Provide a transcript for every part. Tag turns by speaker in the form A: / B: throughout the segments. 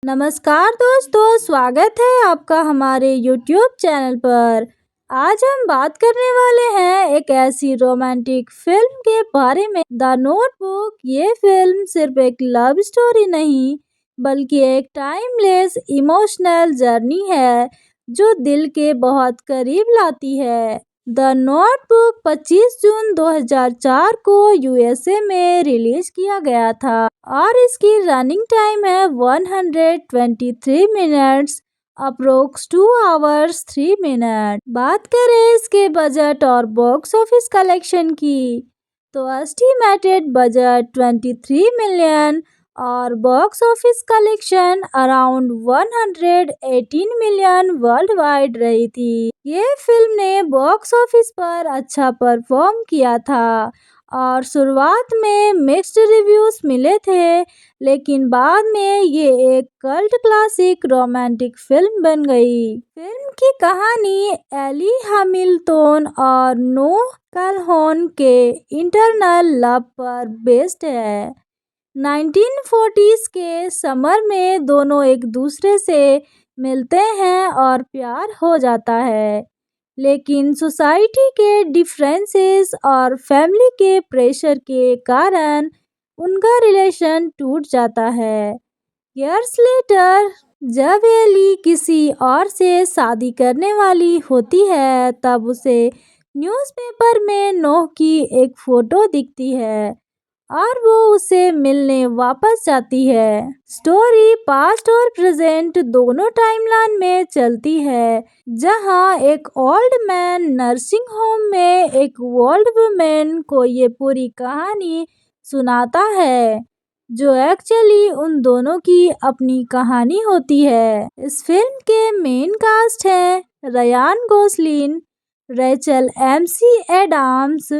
A: नमस्कार दोस्तों, स्वागत है आपका हमारे YouTube चैनल पर। आज हम बात करने वाले हैं एक ऐसी रोमांटिक फिल्म के बारे में, द नोटबुक। ये फिल्म सिर्फ एक लव स्टोरी नहीं, बल्कि एक टाइमलेस इमोशनल जर्नी है जो दिल के बहुत करीब लाती है। द नोटबुक 25 जून 2004 को यूएसए में रिलीज किया गया था और इसकी रनिंग टाइम है 123 मिनट्स, अप्रोक्स 2 आवर्स 3 मिनट। बात करें इसके बजट और बॉक्स ऑफिस कलेक्शन की, तो एस्टिमेटेड बजट 23 मिलियन और box office collection around 118 million world wide रही थी। ये फिल्म ने बॉक्स ऑफिस पर अच्छा परफॉर्म किया था और शुरुआत में मिक्स्ड रिव्यूज मिले थे, लेकिन बाद में ये एक कल्ट क्लासिक रोमांटिक फिल्म बन गई। फिल्म की कहानी एली हैमिल्टन और नोह कैलहोन के इंटरनल लव पर बेस्ड है। 1940s के समर में दोनों एक दूसरे से मिलते हैं और प्यार हो जाता है, लेकिन सोसाइटी के डिफरेंसेस और फैमिली के प्रेशर के कारण उनका रिलेशन टूट जाता है। इयर्स लेटर, जब एली किसी और से शादी करने वाली होती है, तब उसे न्यूज़पेपर में नोह की एक फोटो दिखती है और वो उसे मिलने वापस जाती है। स्टोरी पास्ट और प्रेजेंट दोनों टाइमलाइन में चलती है, जहां एक ओल्ड मैन नर्सिंग होम में एक ओल्ड वुमेन को ये पूरी कहानी सुनाता है, जो एक्चुअली उन दोनों की अपनी कहानी होती है। इस फिल्म के मेन कास्ट हैं Ryan Gosling, Rachel McAdams,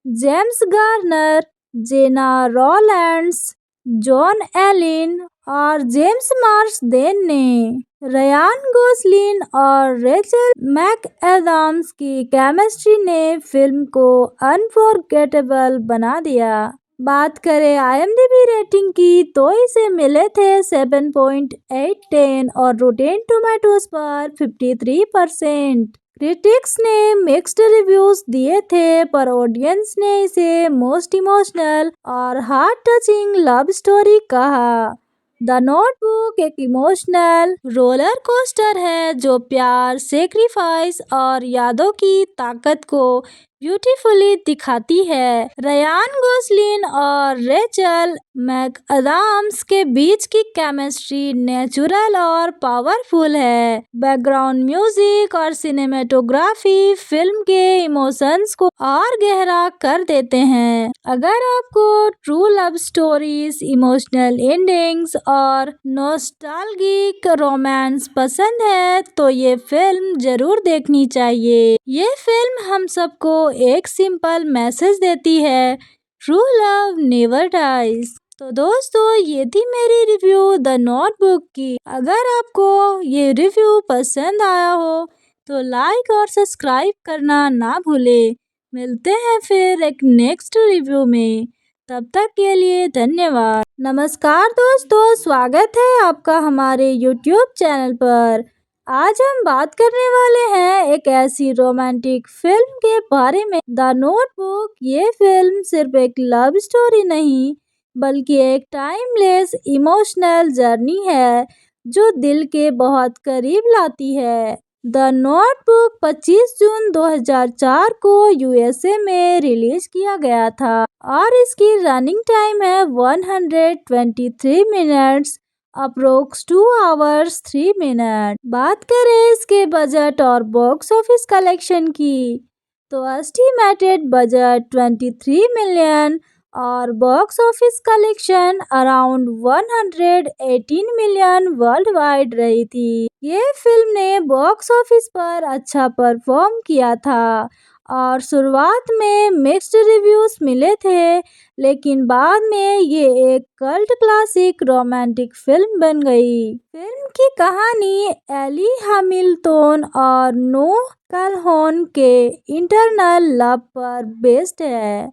A: James Garner, Gena Rowlands, Joan Allen और जेम्स मार्सदेन ने। रयान गोसलिन और रेचल मैकएडम्स की केमिस्ट्री ने फिल्म को अनफॉरगेटेबल बना दिया। बात करें IMDb रेटिंग की, तो इसे मिले थे 7.8 और रोटेन टोमेटोज पर 53%। क्रिटिक्स ने मिक्स्ड रिव्यूज दिए थे, पर ऑडियंस ने इसे मोस्ट इमोशनल और हार्ट टचिंग लव स्टोरी कहा। द नोटबुक एक इमोशनल रोलर कोस्टर है जो प्यार, सेक्रीफाइस और यादों की ताकत को ब्यूटीफुली दिखाती है। रयान गोसलिन और रेचल मैकअडम्स के बीच की केमिस्ट्री नेचुरल और पावरफुल है। बैकग्राउंड म्यूजिक और सिनेमेटोग्राफी फिल्म के इमोशंस को और गहरा कर देते हैं। अगर आपको true love stories, emotional endings और नॉस्टैल्जिक रोमांस पसंद है, तो ये फिल्म जरूर देखनी चाहिए। ये फिल्म हम सबको एक सिंपल मैसेज देती है, ट्रू लव नेवर डाइज। तो दोस्तों, ये थी मेरी रिव्यू द नोटबुक की। अगर आपको ये रिव्यू पसंद आया हो तो लाइक और सब्सक्राइब करना ना भूलें। मिलते हैं फिर एक नेक्स्ट रिव्यू में, तब तक के लिए धन्यवाद। नमस्कार दोस्तों, स्वागत है आपका हमारे YouTube चैनल पर। आज हम बात करने वाले हैं एक ऐसी रोमांटिक फिल्म के बारे में, द नोटबुक। ये फिल्म सिर्फ एक लव स्टोरी नहीं, बल्कि एक टाइमलेस इमोशनल जर्नी है जो दिल के बहुत करीब लाती है। द नोटबुक 25 जून 2004 को यूएसए में रिलीज किया गया था और इसकी रनिंग टाइम है 123 मिनट्स, अप्रोक्स 2 आवर्स 3 मिनट। बात करें इसके बजट और बॉक्स ऑफिस कलेक्शन की, तो एस्टिमेटेड बजट 23 मिलियन और box office collection around 118 million world wide रही थी। ये फिल्म ने बॉक्स ऑफिस पर अच्छा परफॉर्म किया था और शुरुआत में मिक्स्ड रिव्यूज मिले थे, लेकिन बाद में ये एक कल्ट क्लासिक रोमांटिक फिल्म बन गई। फिल्म की कहानी एली हैमिल्टन और नोह कैलहोन के इंटरनल लव पर बेस्ड है।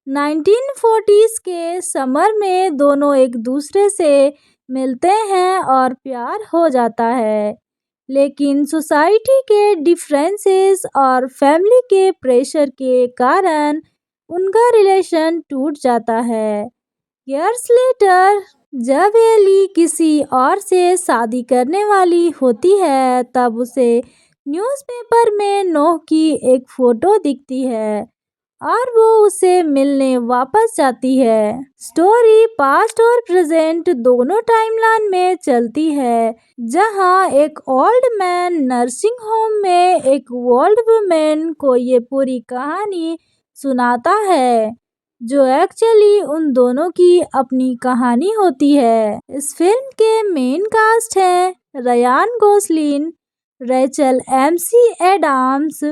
A: 1940s के समर में दोनों एक दूसरे से मिलते हैं और प्यार हो जाता है, लेकिन सोसाइटी के डिफरेंसेस और फैमिली के प्रेशर के कारण उनका रिलेशन टूट जाता है। इयर्स लेटर जब एली किसी और से शादी करने वाली होती है, तब उसे न्यूज़पेपर में नोह की एक फोटो दिखती है और वो उसे मिलने वापस जाती है। स्टोरी पास्ट और प्रेजेंट दोनों टाइमलाइन में चलती है, जहां एक ओल्ड मैन नर्सिंग होम में एक ओल्ड वुमेन को ये पूरी कहानी सुनाता है, जो एक्चुअली उन दोनों की अपनी कहानी होती है। इस फिल्म के मेन कास्ट हैं Ryan Gosling, Rachel McAdams,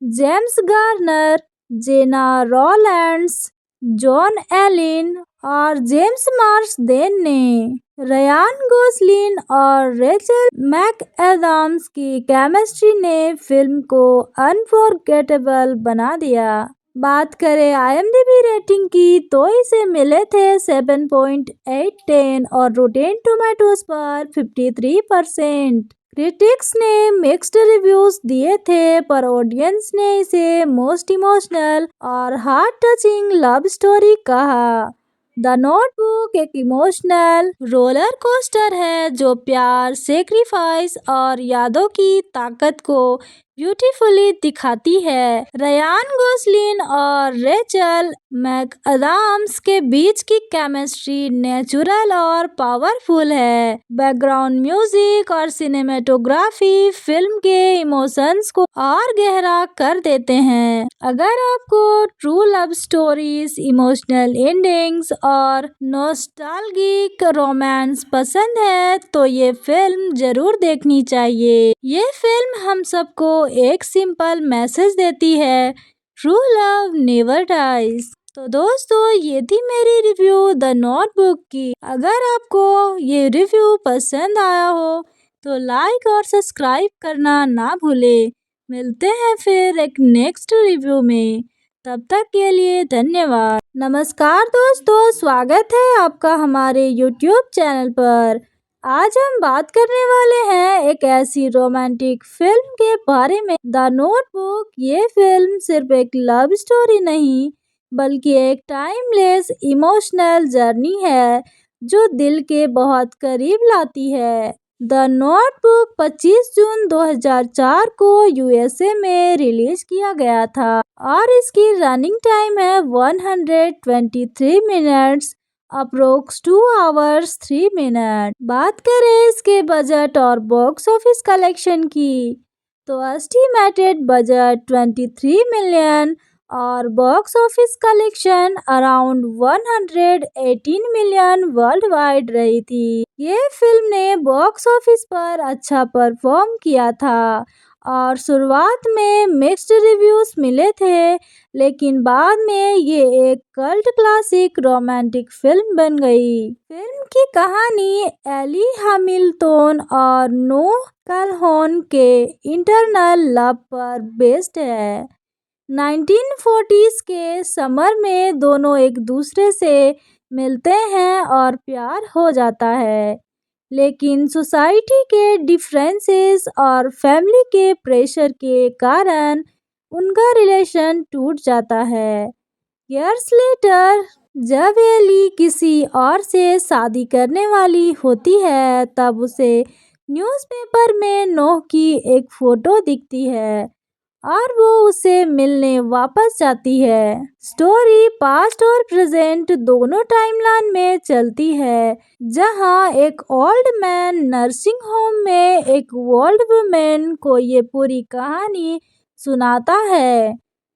A: James Garner, Gena Rowlands, Joan Allen और जेम्स मार्सदेन ने। रयान गोसलिन और रेचल मैकएडम्स की केमिस्ट्री ने फिल्म को अनफॉरगेटेबल बना दिया। बात करें IMDb रेटिंग की, तो इसे मिले थे 7.8 और रोटेन टोमेटोज पर 53%। क्रिटिक्स ने मिक्स्ड रिव्यूज दिए थे, पर ऑडियंस ने इसे मोस्ट इमोशनल और हार्ट टचिंग लव स्टोरी कहा। द नोटबुक एक इमोशनल रोलर कोस्टर है जो प्यार, सेक्रीफाइस और यादों की ताकत को ब्यूटीफुली दिखाती है। रयान गोसलिन और रेचल मैकअडम्स के बीच की केमिस्ट्री नेचुरल और पावरफुल है। बैकग्राउंड म्यूजिक और सिनेमेटोग्राफी फिल्म के इमोशंस को और गहरा कर देते हैं। अगर आपको true love stories, emotional endings और नॉस्टैल्जिक रोमांस पसंद है, तो ये फिल्म जरूर देखनी चाहिए। ये फिल्म हम सबको एक सिंपल मैसेज देती है, ट्रू लव नेवर डाइज। तो दोस्तों, ये थी मेरी रिव्यू द नोटबुक की। अगर आपको ये रिव्यू पसंद आया हो तो लाइक और सब्सक्राइब करना ना भूले। मिलते हैं फिर एक नेक्स्ट रिव्यू में, तब तक के लिए धन्यवाद। नमस्कार दोस्तों, स्वागत है आपका हमारे YouTube चैनल पर। आज हम बात करने वाले हैं एक ऐसी रोमांटिक फिल्म के बारे में, द नोटबुक। ये फिल्म सिर्फ एक लव स्टोरी नहीं, बल्कि एक टाइमलेस इमोशनल जर्नी है जो दिल के बहुत करीब लाती है। द नोटबुक 25 जून 2004 को USA में रिलीज किया गया था और इसकी रनिंग टाइम है 123 मिनट्स, अप्रोक्स 2 आवर्स 3 मिनट। बात करें इसके बजट और बॉक्स ऑफिस कलेक्शन की, तो एस्टिमेटेड बजट 23 मिलियन और box office collection around 118 million world wide रही थी। ये फिल्म ने बॉक्स ऑफिस पर अच्छा परफॉर्म किया था और शुरुआत में मिक्स्ड रिव्यूज मिले थे, लेकिन बाद में ये एक कल्ट क्लासिक रोमांटिक फिल्म बन गई। फिल्म की कहानी एली हैमिल्टन और नोह कैलहोन के इंटरनल लव पर बेस्ड है। 1940s के समर में दोनों एक दूसरे से मिलते हैं और प्यार हो जाता है, लेकिन सोसाइटी के डिफरेंसेस और फैमिली के प्रेशर के कारण उनका रिलेशन टूट जाता है। इयर्स लेटर जब एली किसी और से शादी करने वाली होती है, तब उसे न्यूज़पेपर में नोह की एक फोटो दिखती है और वो उसे मिलने वापस जाती है। स्टोरी पास्ट और प्रेजेंट दोनों टाइमलाइन में चलती है, जहां एक ओल्ड मैन नर्सिंग होम में एक ओल्ड वुमेन को ये पूरी कहानी सुनाता है,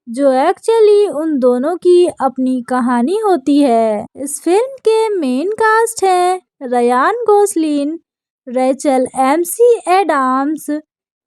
A: जो एक्चुअली उन दोनों की अपनी कहानी होती है। इस फिल्म के मेन कास्ट हैं Ryan Gosling, Rachel McAdams,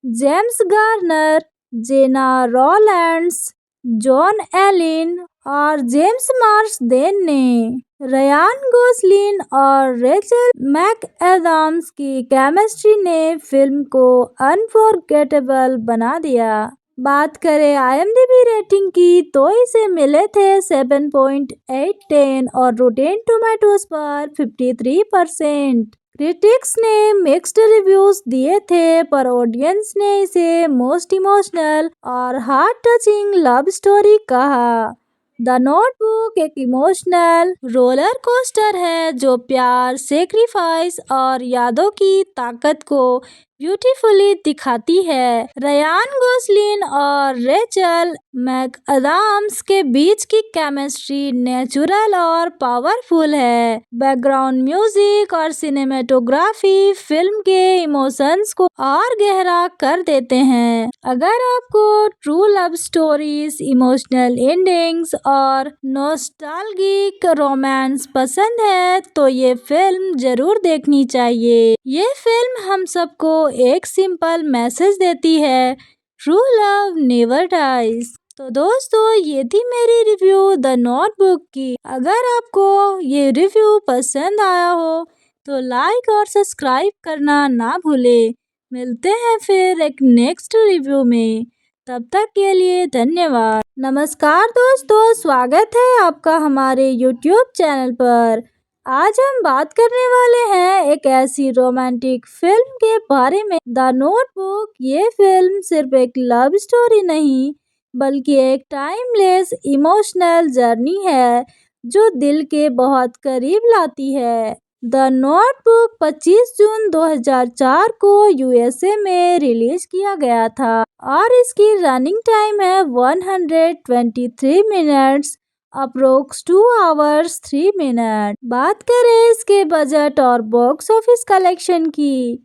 A: James Garner, Gena Rowlands, Joan Allen और जेम्स मार्सदेन ने। रयान गोसलिन और रेचल मैकएडम्स की केमिस्ट्री ने फिल्म को अनफॉरगेटेबल बना दिया। बात करें IMDb रेटिंग की तो इसे मिले थे 7.8 और रोटेन टोमेटोज पर 53%। क्रिटिक्स ने मिक्स्ड रिव्यूज दिए थे पर ऑडियंस ने इसे मोस्ट इमोशनल और हार्ट टचिंग लव स्टोरी कहा। द नोटबुक एक इमोशनल रोलर कोस्टर है जो प्यार, सेक्रीफाइस और यादों की ताकत को ब्यूटीफुली दिखाती है। रयान गोसलिन और रेचल मैकअदाम्स के बीच की केमिस्ट्री नेचुरल और पावरफुल है। बैकग्राउंड म्यूजिक और सिनेमेटोग्राफी फिल्म के इमोशंस को और गहरा कर देते हैं। अगर आपको true love stories, emotional endings और नॉस्टैल्जिक रोमांस पसंद है तो ये फिल्म जरूर देखनी चाहिए। ये फिल्म हम सबको एक सिंपल मैसेज देती है, ट्रू लव नेवर डाइज। तो दोस्तों ये थी मेरी रिव्यू द नोटबुक की। अगर आपको ये रिव्यू पसंद आया हो तो लाइक और सब्सक्राइब करना ना भूले। मिलते हैं फिर एक नेक्स्ट रिव्यू में, तब तक के लिए धन्यवाद। नमस्कार दोस्तों, स्वागत है आपका हमारे YouTube चैनल पर। आज हम बात करने वाले हैं एक ऐसी रोमांटिक फिल्म के बारे में, द नोटबुक। ये फिल्म सिर्फ एक लव स्टोरी नहीं बल्कि एक टाइमलेस इमोशनल जर्नी है जो दिल के बहुत करीब लाती है। द नोटबुक 25 जून 2004 को USA में रिलीज किया गया था और इसकी रनिंग टाइम है 123 मिनट्स, अप्रोक्स 2 आवर्स 3 मिनट। बात करें इसके बजट और बॉक्स ऑफिस कलेक्शन की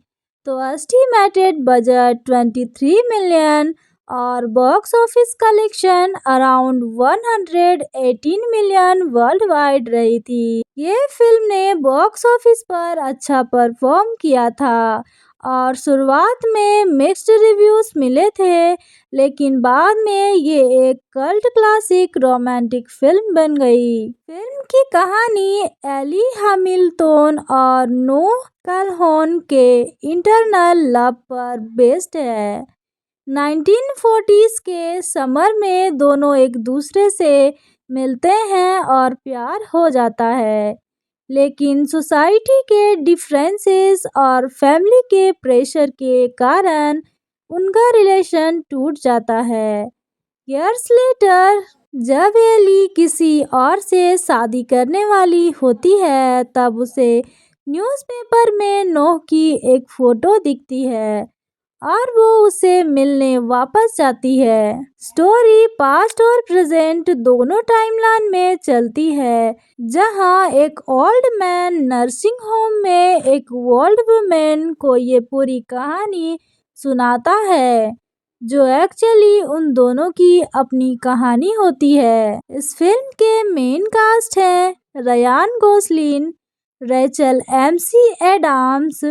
A: तो एस्टिमेटेड बजट 23 मिलियन और box office collection around 118 million world wide रही थी। ये फिल्म ने बॉक्स ऑफिस पर अच्छा परफॉर्म किया था और शुरुआत में मिक्स्ड रिव्यूज मिले थे, लेकिन बाद में ये एक कल्ट क्लासिक रोमांटिक फिल्म बन गई। फिल्म की कहानी एली हैमिल्टन और नोह कैलहोन के इंटरनल लव पर बेस्ड है। 1940s के समर में दोनों एक दूसरे से मिलते हैं और प्यार हो जाता है, लेकिन सोसाइटी के डिफरेंसेस और फैमिली के प्रेशर के कारण उनका रिलेशन टूट जाता है। ईयर्स लेटर जब एली किसी और से शादी करने वाली होती है तब उसे न्यूज़पेपर में नोह की एक फोटो दिखती है और वो उसे मिलने वापस जाती है। स्टोरी पास्ट और प्रेजेंट दोनों टाइमलाइन में चलती है, जहां एक ओल्ड मैन नर्सिंग होम में एक ओल्ड वुमेन को ये पूरी कहानी सुनाता है, जो एक्चुअली उन दोनों की अपनी कहानी होती है। इस फिल्म के मेन कास्ट हैं Ryan Gosling, Rachel McAdams,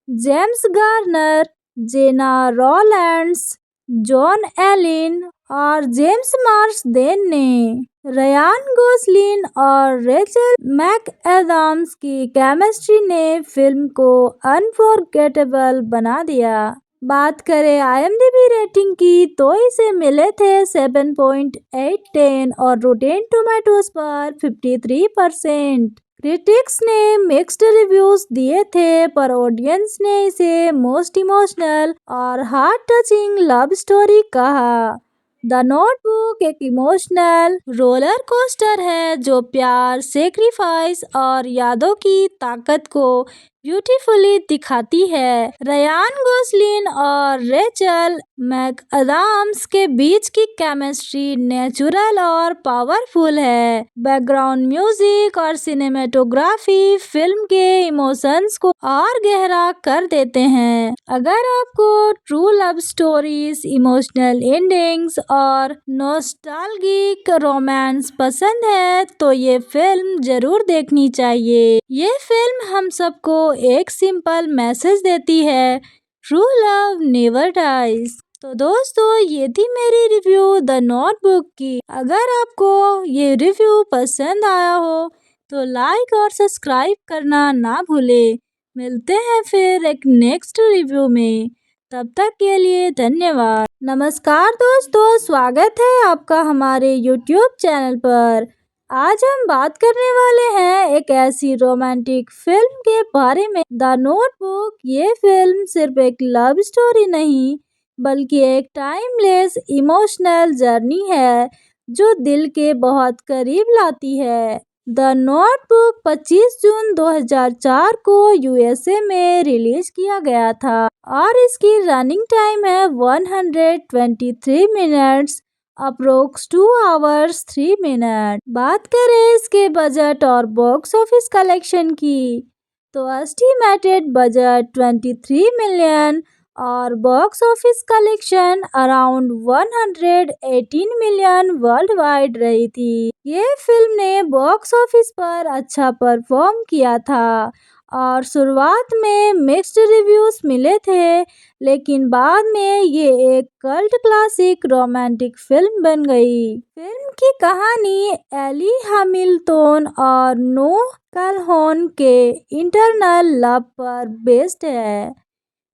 A: James Garner, Gena Rowlands, Joan Allen और जेम्स मार्सदेन ने। रयान गोसलिन और रेचल मैकएडम्स की केमिस्ट्री ने फिल्म को अनफॉरगेटेबल बना दिया। बात करें IMDb रेटिंग की तो इसे मिले थे 7.8 और रोटेन टोमेटोज पर 53%। क्रिटिक्स ने मिक्स्ड रिव्यूज दिए थे पर ऑडियंस ने इसे मोस्ट इमोशनल और हार्ट टचिंग लव स्टोरी कहा। द नोटबुक एक इमोशनल रोलर कोस्टर है जो प्यार, सेक्रीफाइस और यादों की ताकत को ब्यूटीफुली दिखाती है। रयान गोसलिन और रेचल मैकअदाम्स के बीच की केमिस्ट्री नेचुरल और पावरफुल है। बैकग्राउंड म्यूजिक और सिनेमेटोग्राफी फिल्म के इमोशंस को और गहरा कर देते हैं। अगर आपको true love stories, emotional endings और नॉस्टैल्जिक रोमांस पसंद है तो ये फिल्म जरूर देखनी चाहिए। ये फिल्म हम सबको एक सिंपल मैसेज देती है, ट्रू लव नेवर डाइज। तो दोस्तों ये थी मेरी रिव्यू द नोटबुक की। अगर आपको ये रिव्यू पसंद आया हो तो लाइक और सब्सक्राइब करना ना भूले। मिलते हैं फिर एक नेक्स्ट रिव्यू में, तब तक के लिए धन्यवाद। नमस्कार दोस्तों, स्वागत है आपका हमारे YouTube चैनल पर। आज हम बात करने वाले हैं एक ऐसी रोमांटिक फिल्म के बारे में, द नोटबुक। ये फिल्म सिर्फ एक लव स्टोरी नहीं, बल्कि एक टाइमलेस इमोशनल जर्नी है जो दिल के बहुत करीब लाती है। द नोटबुक 25 जून 2004 को यूएसए में रिलीज किया गया था और इसकी रनिंग टाइम है 123 मिनट्स, अप्रोक्स 2 आवर्स 3 मिनट। बात करें इसके बजट और बॉक्स ऑफिस कलेक्शन की, तो एस्टिमेटेड बजट 23 मिलियन और box office collection around 118 million world wide रही थी। ये फिल्म ने बॉक्स ऑफिस पर अच्छा परफॉर्म किया था और शुरुआत में मिक्स्ड रिव्यूज मिले थे, लेकिन बाद में ये एक कल्ट क्लासिक रोमांटिक फिल्म बन गई। फिल्म की कहानी एली हैमिल्टन और नोह कैलहोन के इंटरनल लव पर बेस्ड है।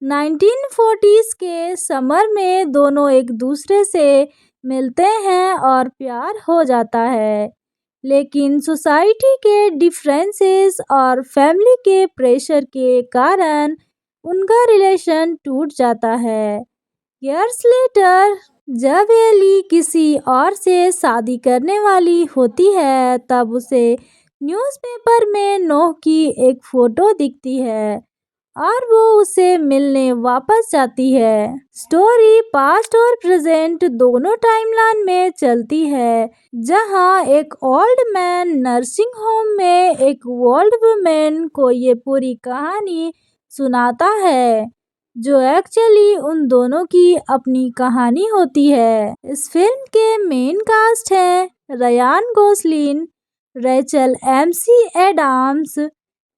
A: 1940s के समर में दोनों एक दूसरे से मिलते हैं और प्यार हो जाता है, लेकिन सोसाइटी के डिफरेंसेस और फैमिली के प्रेशर के कारण उनका रिलेशन टूट जाता है। इयर्स लेटर, जब एली किसी और से शादी करने वाली होती है, तब उसे न्यूज़पेपर में नोह की एक फोटो दिखती है और वो उसे मिलने वापस जाती है। स्टोरी पास्ट और प्रेजेंट दोनों टाइमलाइन में चलती है, जहां एक ओल्ड मैन नर्सिंग होम में एक ओल्ड वुमेन को ये पूरी कहानी सुनाता है, जो एक्चुअली उन दोनों की अपनी कहानी होती है। इस फिल्म के मेन कास्ट हैं Ryan Gosling, Rachel McAdams,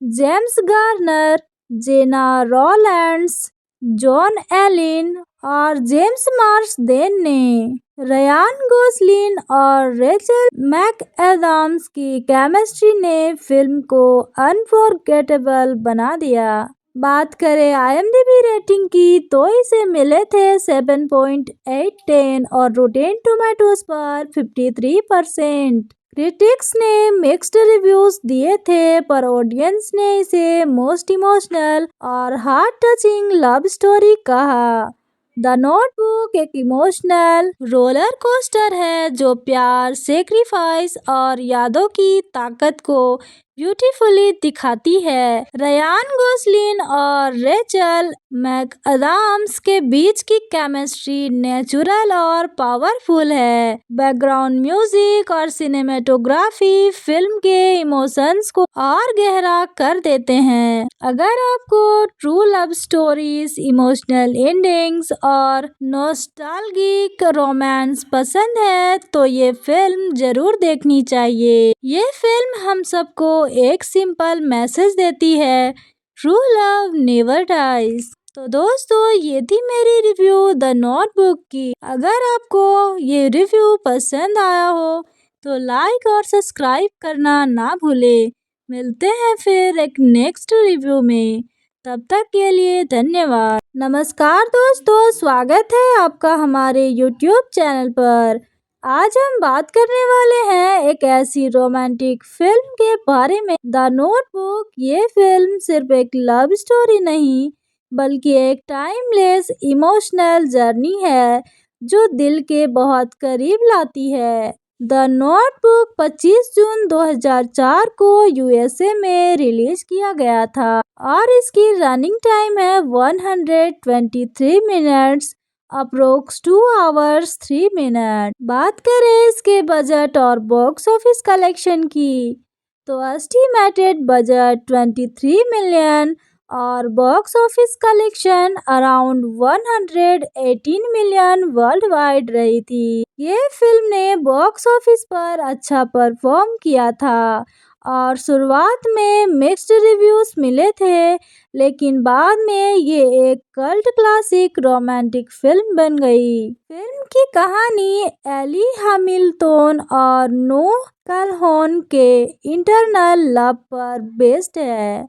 A: James Garner, Gena Rowlands, Joan Allen और जेम्स मार्सदेन ने। रयान गोसलिन और रेचल मैकएडम्स की केमिस्ट्री ने फिल्म को अनफॉरगेटेबल बना दिया। बात करें IMDb रेटिंग की, तो इसे मिले थे 7.8 और रोटेन टोमेटोज पर 53%। क्रिटिक्स ने मिक्स्ड रिव्यूज दिए थे, पर ऑडियंस ने इसे मोस्ट इमोशनल और हार्ट टचिंग लव स्टोरी कहा। द नोटबुक एक इमोशनल रोलर कोस्टर है जो प्यार, सेक्रीफाइस और यादों की ताकत को ब्यूटीफुली दिखाती है। रयान गोसलिन और रेचल मैकअडम्स के बीच की केमिस्ट्री नेचुरल और पावरफुल है। बैकग्राउंड म्यूजिक और सिनेमेटोग्राफी फिल्म के इमोशंस को और गहरा कर देते हैं। अगर आपको true love stories, emotional endings और नॉस्टैल्जिक रोमांस पसंद है, तो ये फिल्म जरूर देखनी चाहिए। ये फिल्म हम सबको एक सिंपल मैसेज देती है, ट्रू लव नेवर डाइज। तो दोस्तों, ये थी मेरी रिव्यू द नोटबुक की। अगर आपको ये रिव्यू पसंद आया हो तो लाइक और सब्सक्राइब करना ना भूले। मिलते हैं फिर एक नेक्स्ट रिव्यू में, तब तक के लिए धन्यवाद। नमस्कार दोस्तों, स्वागत है आपका हमारे YouTube चैनल पर। आज हम बात करने वाले हैं एक ऐसी रोमांटिक फिल्म के बारे में, द नोटबुक। ये फिल्म सिर्फ एक लव स्टोरी नहीं, बल्कि एक टाइमलेस इमोशनल जर्नी है जो दिल के बहुत करीब लाती है। द नोटबुक 25 जून 2004 को यूएसए में रिलीज किया गया था और इसकी रनिंग टाइम है 123 मिनट्स, अप्रोक्स 2 आवर्स 3 मिनट। बात करें इसके बजट और बॉक्स ऑफिस कलेक्शन की, तो एस्टिमेटेड बजट 23 मिलियन और box office collection around 118 million world wide रही थी। ये फिल्म ने बॉक्स ऑफिस पर अच्छा परफॉर्म किया था और शुरुआत में मिक्स्ड रिव्यूज मिले थे, लेकिन बाद में ये एक कल्ट क्लासिक रोमांटिक फिल्म बन गई। फिल्म की कहानी एली हैमिल्टन और नोह कैलहोन के इंटरनल लव पर बेस्ड है।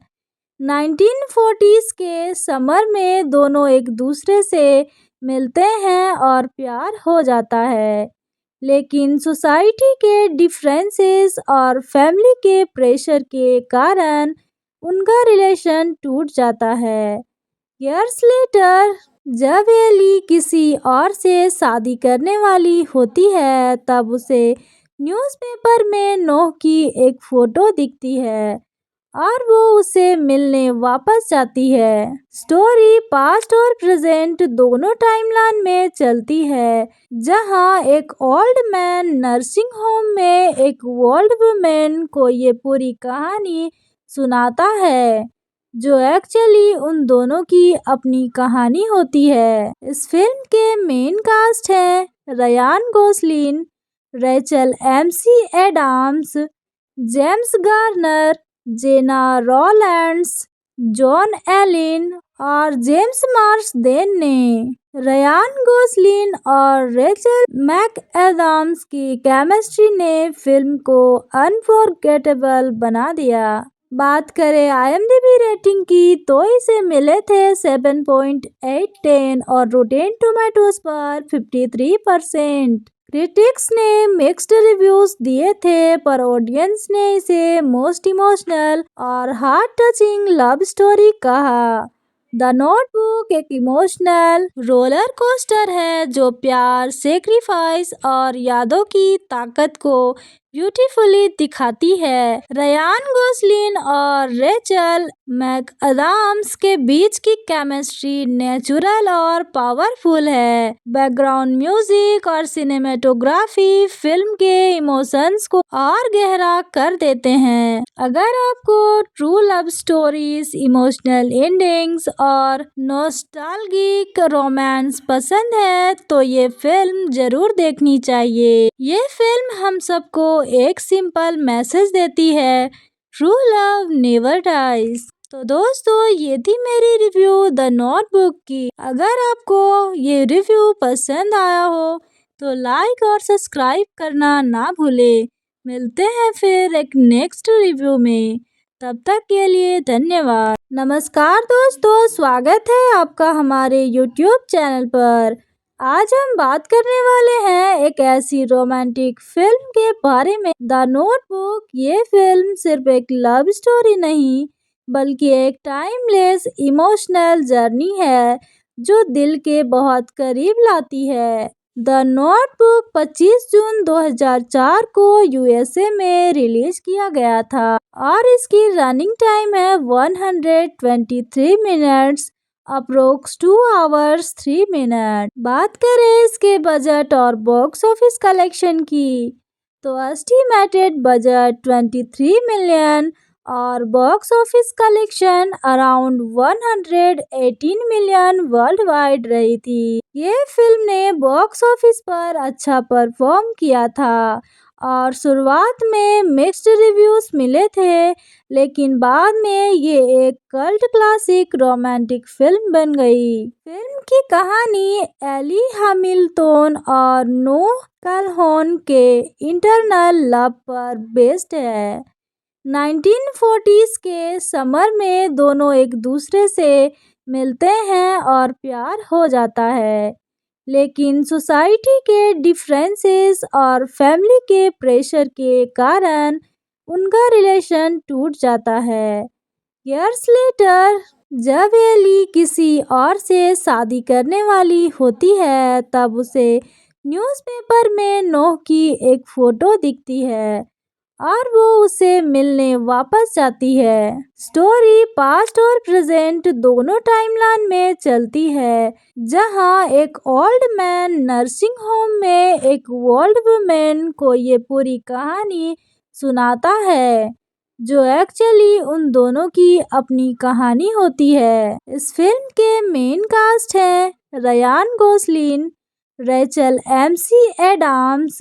A: 1940s के समर में दोनों एक दूसरे से मिलते हैं और प्यार हो जाता है, लेकिन सोसाइटी के डिफरेंसेस और फैमिली के प्रेशर के कारण उनका रिलेशन टूट जाता है। ईयर्स लेटर जब एली किसी और से शादी करने वाली होती है, तब उसे न्यूज़पेपर में नोह की एक फोटो दिखती है और वो उसे मिलने वापस जाती है। स्टोरी पास्ट और प्रेजेंट दोनों टाइमलाइन में चलती है, जहां एक ओल्ड मैन नर्सिंग होम में एक ओल्ड वुमेन को ये पूरी कहानी सुनाता है, जो एक्चुअली उन दोनों की अपनी कहानी होती है। इस फिल्म के मेन कास्ट हैं Ryan Gosling, Rachel McAdams, James Garner, Gena Rowlands, Joan Allen और जेम्स मार्सदेन ने। रयान गोसलिन और रेचल मैकएडम्स की केमिस्ट्री ने फिल्म को अनफॉरगेटेबल बना दिया। बात करें IMDb रेटिंग की, तो इसे मिले थे 7.8 और रोटेन टोमेटोज पर 53%। क्रिटिक्स ने मिक्स्ड रिव्यूज दिए थे, पर ऑडियंस ने इसे मोस्ट इमोशनल और हार्ट टचिंग लव स्टोरी कहा। द नोटबुक एक इमोशनल रोलर कोस्टर है जो प्यार, सेक्रीफाइस और यादों की ताकत को ब्यूटीफुली दिखाती है। रयान गोसलिन और रेचल मैकअडम्स के बीच की केमिस्ट्री नेचुरल और पावरफुल है। बैकग्राउंड म्यूजिक और सिनेमेटोग्राफी फिल्म के इमोशंस को और गहरा कर देते हैं। अगर आपको true love stories, emotional endings और नॉस्टैल्जिक रोमांस पसंद है, तो ये फिल्म जरूर देखनी चाहिए। ये फिल्म हम सबको एक सिंपल मैसेज देती है, ट्रू लव नेवर डाइज। तो दोस्तों, ये थी मेरी रिव्यू द नोटबुक की। अगर आपको ये रिव्यू पसंद आया हो तो लाइक और सब्सक्राइब करना ना भूले। मिलते हैं फिर एक नेक्स्ट रिव्यू में, तब तक के लिए धन्यवाद। नमस्कार दोस्तों, स्वागत है आपका हमारे YouTube चैनल पर। आज हम बात करने वाले हैं एक ऐसी रोमांटिक फिल्म के बारे में, द नोटबुक। ये फिल्म सिर्फ एक लव स्टोरी नहीं, बल्कि एक टाइमलेस इमोशनल जर्नी है जो दिल के बहुत करीब लाती है। द नोटबुक 25 जून 2004 को USA में रिलीज किया गया था और इसकी रनिंग टाइम है 123 मिनट्स, अप्रोक्स 2 आवर्स 3 मिनट। बात करें इसके बजट और बॉक्स ऑफिस कलेक्शन की, तो एस्टिमेटेड बजट 23 मिलियन और box office collection around 118 million world wide रही थी। ये फिल्म ने बॉक्स ऑफिस पर अच्छा परफॉर्म किया था और शुरुआत में मिक्स्ड रिव्यूज मिले थे, लेकिन बाद में ये एक कल्ट क्लासिक रोमांटिक फिल्म बन गई। फिल्म की कहानी एली हैमिल्टन और नोह कैलहोन के इंटरनल लव पर बेस्ड है। 1940s के समर में दोनों एक दूसरे से मिलते हैं और प्यार हो जाता है, लेकिन सोसाइटी के डिफरेंसेस और फैमिली के प्रेशर के कारण उनका रिलेशन टूट जाता है। ईयर्स लेटर जब एली किसी और से शादी करने वाली होती है, तब उसे न्यूज़पेपर में नोह की एक फोटो दिखती है और वो उसे मिलने वापस जाती है। स्टोरी पास्ट और प्रेजेंट दोनों टाइमलाइन में चलती है, जहां एक ओल्ड मैन नर्सिंग होम में एक ओल्ड वुमेन को ये पूरी कहानी सुनाता है, जो एक्चुअली उन दोनों की अपनी कहानी होती है। इस फिल्म के मेन कास्ट हैं Ryan Gosling, Rachel McAdams,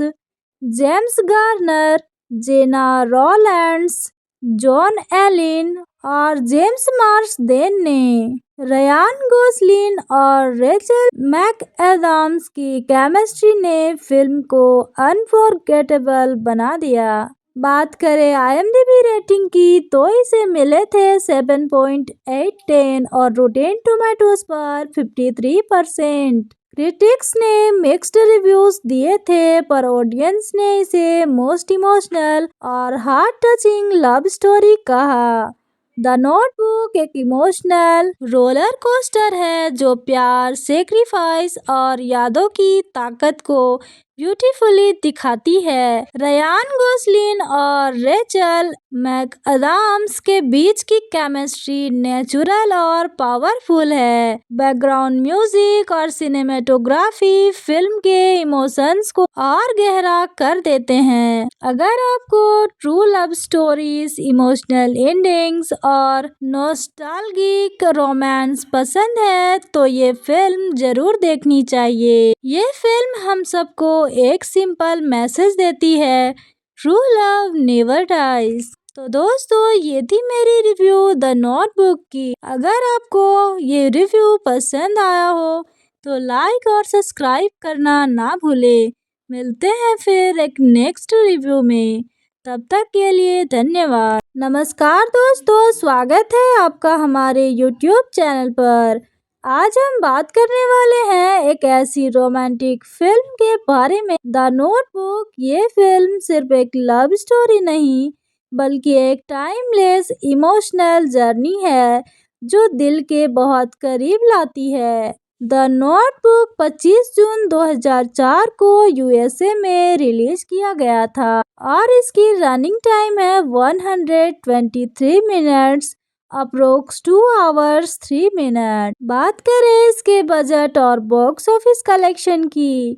A: James Garner, Gena Rowlands, Joan Allen और जेम्स मार्सदेन ने। रयान गोसलिन और रेचल मैकएडम्स की केमिस्ट्री ने फिल्म को अनफॉरगेटेबल बना दिया। बात करें IMDb रेटिंग की तो इसे मिले थे 7.8 और रोटेन टोमेटोज पर 53%। क्रिटिक्स ने मिक्स्ड रिव्यूज दिए थे पर ऑडियंस ने इसे मोस्ट इमोशनल और हार्ट टचिंग लव स्टोरी कहा। द नोटबुक एक इमोशनल रोलर कोस्टर है जो प्यार, सेक्रीफाइस और यादों की ताकत को ब्यूटीफुली दिखाती है। रयान गोसलिन और रेचल मैकअदाम्स के बीच की केमिस्ट्री नेचुरल और पावरफुल है। बैकग्राउंड म्यूजिक और सिनेमेटोग्राफी फिल्म के इमोशंस को और गहरा कर देते हैं। अगर आपको true love stories, emotional endings और नॉस्टैल्जिक रोमांस पसंद है तो ये फिल्म जरूर देखनी चाहिए। ये फिल्म हम सबको एक सिंपल मैसेज देती है, ट्रू लव नेवर डाइज। तो दोस्तों, ये थी मेरी रिव्यू द नोटबुक की। अगर आपको ये रिव्यू पसंद आया हो तो लाइक और सब्सक्राइब करना ना भूले। मिलते हैं फिर एक नेक्स्ट रिव्यू में, तब तक के लिए धन्यवाद। नमस्कार दोस्तों, स्वागत है आपका हमारे YouTube चैनल पर। आज हम बात करने वाले हैं एक ऐसी रोमांटिक फिल्म के बारे में, द नोटबुक। ये फिल्म सिर्फ एक लव स्टोरी नहीं बल्कि एक टाइमलेस इमोशनल जर्नी है जो दिल के बहुत करीब लाती है। द नोटबुक 25 जून 2004 को USA में रिलीज किया गया था और इसकी रनिंग टाइम है 123 मिनट्स, अप्रोक्स 2 आवर्स 3 मिनट। बात करें इसके बजट और बॉक्स ऑफिस कलेक्शन की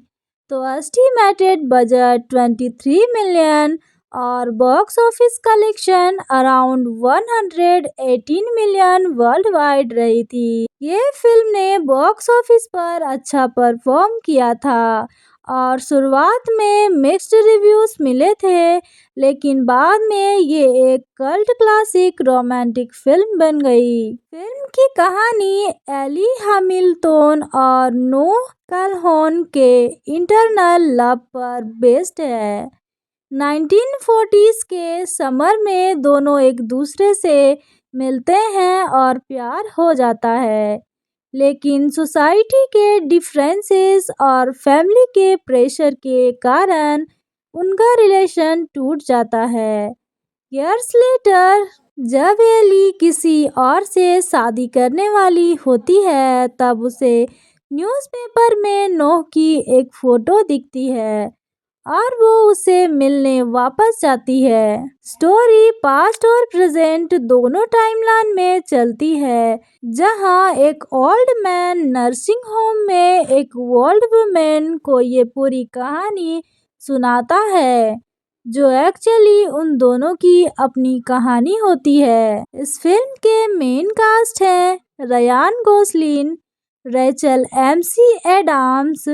A: तो एस्टिमेटेड बजट 23 मिलियन और box office collection around 118 million world wide रही थी। ये फिल्म ने बॉक्स ऑफिस पर अच्छा परफॉर्म किया था और शुरुआत में मिक्स्ड रिव्यूज मिले थे, लेकिन बाद में ये एक कल्ट क्लासिक रोमांटिक फिल्म बन गई। फिल्म की कहानी एली हैमिल्टन और नोह कैलहोन के इंटरनल लव पर बेस्ड है। 1940s के समर में दोनों एक दूसरे से मिलते हैं और प्यार हो जाता है, लेकिन सोसाइटी के डिफरेंसेस और फैमिली के प्रेशर के कारण उनका रिलेशन टूट जाता है। ईयर्स लेटर जब एली किसी और से शादी करने वाली होती है तब उसे न्यूज़पेपर में नोह की एक फोटो दिखती है और वो उसे मिलने वापस जाती है। स्टोरी पास्ट और प्रेजेंट दोनों टाइमलाइन में चलती है, जहां एक ओल्ड मैन नर्सिंग होम में एक ओल्ड वुमेन को ये पूरी कहानी सुनाता है, जो एक्चुअली उन दोनों की अपनी कहानी होती है। इस फिल्म के मेन कास्ट हैं Ryan Gosling, Rachel McAdams,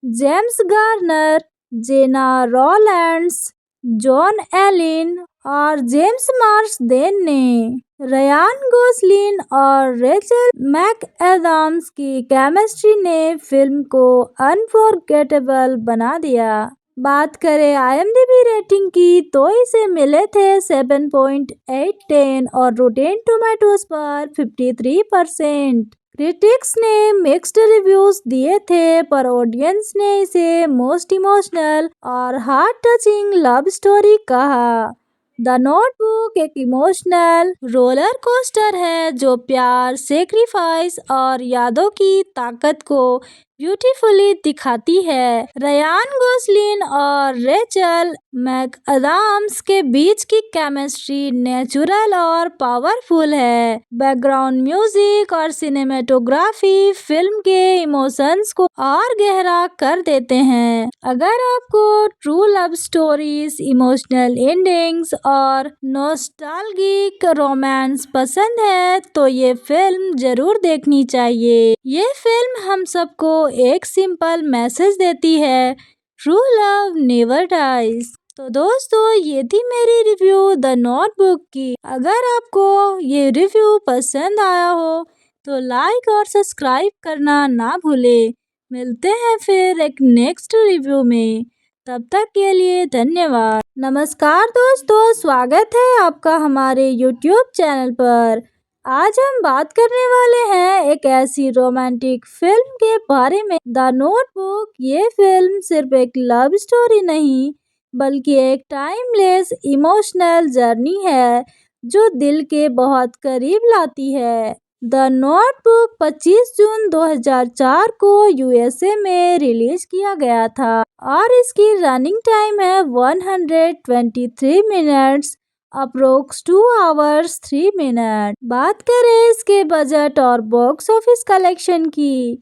A: James Garner, Gena Rowlands, Joan Allen और जेम्स मार्सदेन ने। रयान गोसलिन और रेचल मैकएडम्स की केमिस्ट्री ने फिल्म को अनफॉरगेटेबल बना दिया। बात करें IMDb रेटिंग की तो इसे मिले थे 7.8 और रोटेन टोमेटोज पर 53%। क्रिटिक्स ने मिक्स्ड रिव्यूज दिए थे पर ऑडियंस ने इसे मोस्ट इमोशनल और हार्ट टचिंग लव स्टोरी कहा। द नोटबुक एक इमोशनल रोलर कोस्टर है जो प्यार, सेक्रीफाइस और यादों की ताकत को ब्यूटीफुली दिखाती है। रयान गोसलिन और रेचल मैकअदाम्स के बीच की केमिस्ट्री नेचुरल और पावरफुल है। बैकग्राउंड म्यूजिक और सिनेमेटोग्राफी फिल्म के इमोशंस को और गहरा कर देते हैं। अगर आपको true love stories, emotional endings और नॉस्टैल्जिक रोमांस पसंद है तो ये फिल्म जरूर देखनी चाहिए। ये फिल्म हम सबको एक सिंपल मैसेज देती है, ट्रू लव नेवर डाइज। तो दोस्तों, ये थी मेरी रिव्यू द नोटबुक की। अगर आपको ये रिव्यू पसंद आया हो तो लाइक और सब्सक्राइब करना ना भूले। मिलते हैं फिर एक नेक्स्ट रिव्यू में, तब तक के लिए धन्यवाद। नमस्कार दोस्तों, स्वागत है आपका हमारे YouTube चैनल पर। आज हम बात करने वाले हैं एक ऐसी रोमांटिक फिल्म के बारे में, द नोटबुक। ये फिल्म सिर्फ एक लव स्टोरी नहीं, बल्कि एक टाइमलेस इमोशनल जर्नी है जो दिल के बहुत करीब लाती है। द नोटबुक 25 जून 2004 को यूएसए में रिलीज किया गया था और इसकी रनिंग टाइम है 123 मिनट्स, अप्रोक्स 2 आवर्स 3 मिनट। बात करें इसके बजट और बॉक्स ऑफिस कलेक्शन की,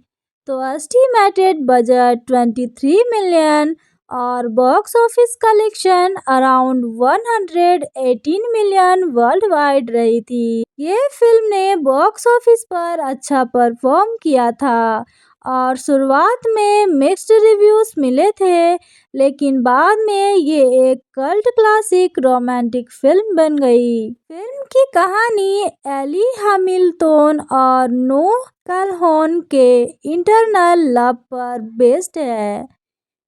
A: तो एस्टिमेटेड बजट 23 मिलियन और box office collection around 118 million world wide रही थी। ये फिल्म ने बॉक्स ऑफिस पर अच्छा परफॉर्म किया था और शुरुआत में मिक्स्ड रिव्यूज मिले थे, लेकिन बाद में ये एक कल्ट क्लासिक रोमांटिक फिल्म बन गई। फिल्म की कहानी एली हैमिल्टन और नोह कैलहोन के इंटरनल लव पर बेस्ड है।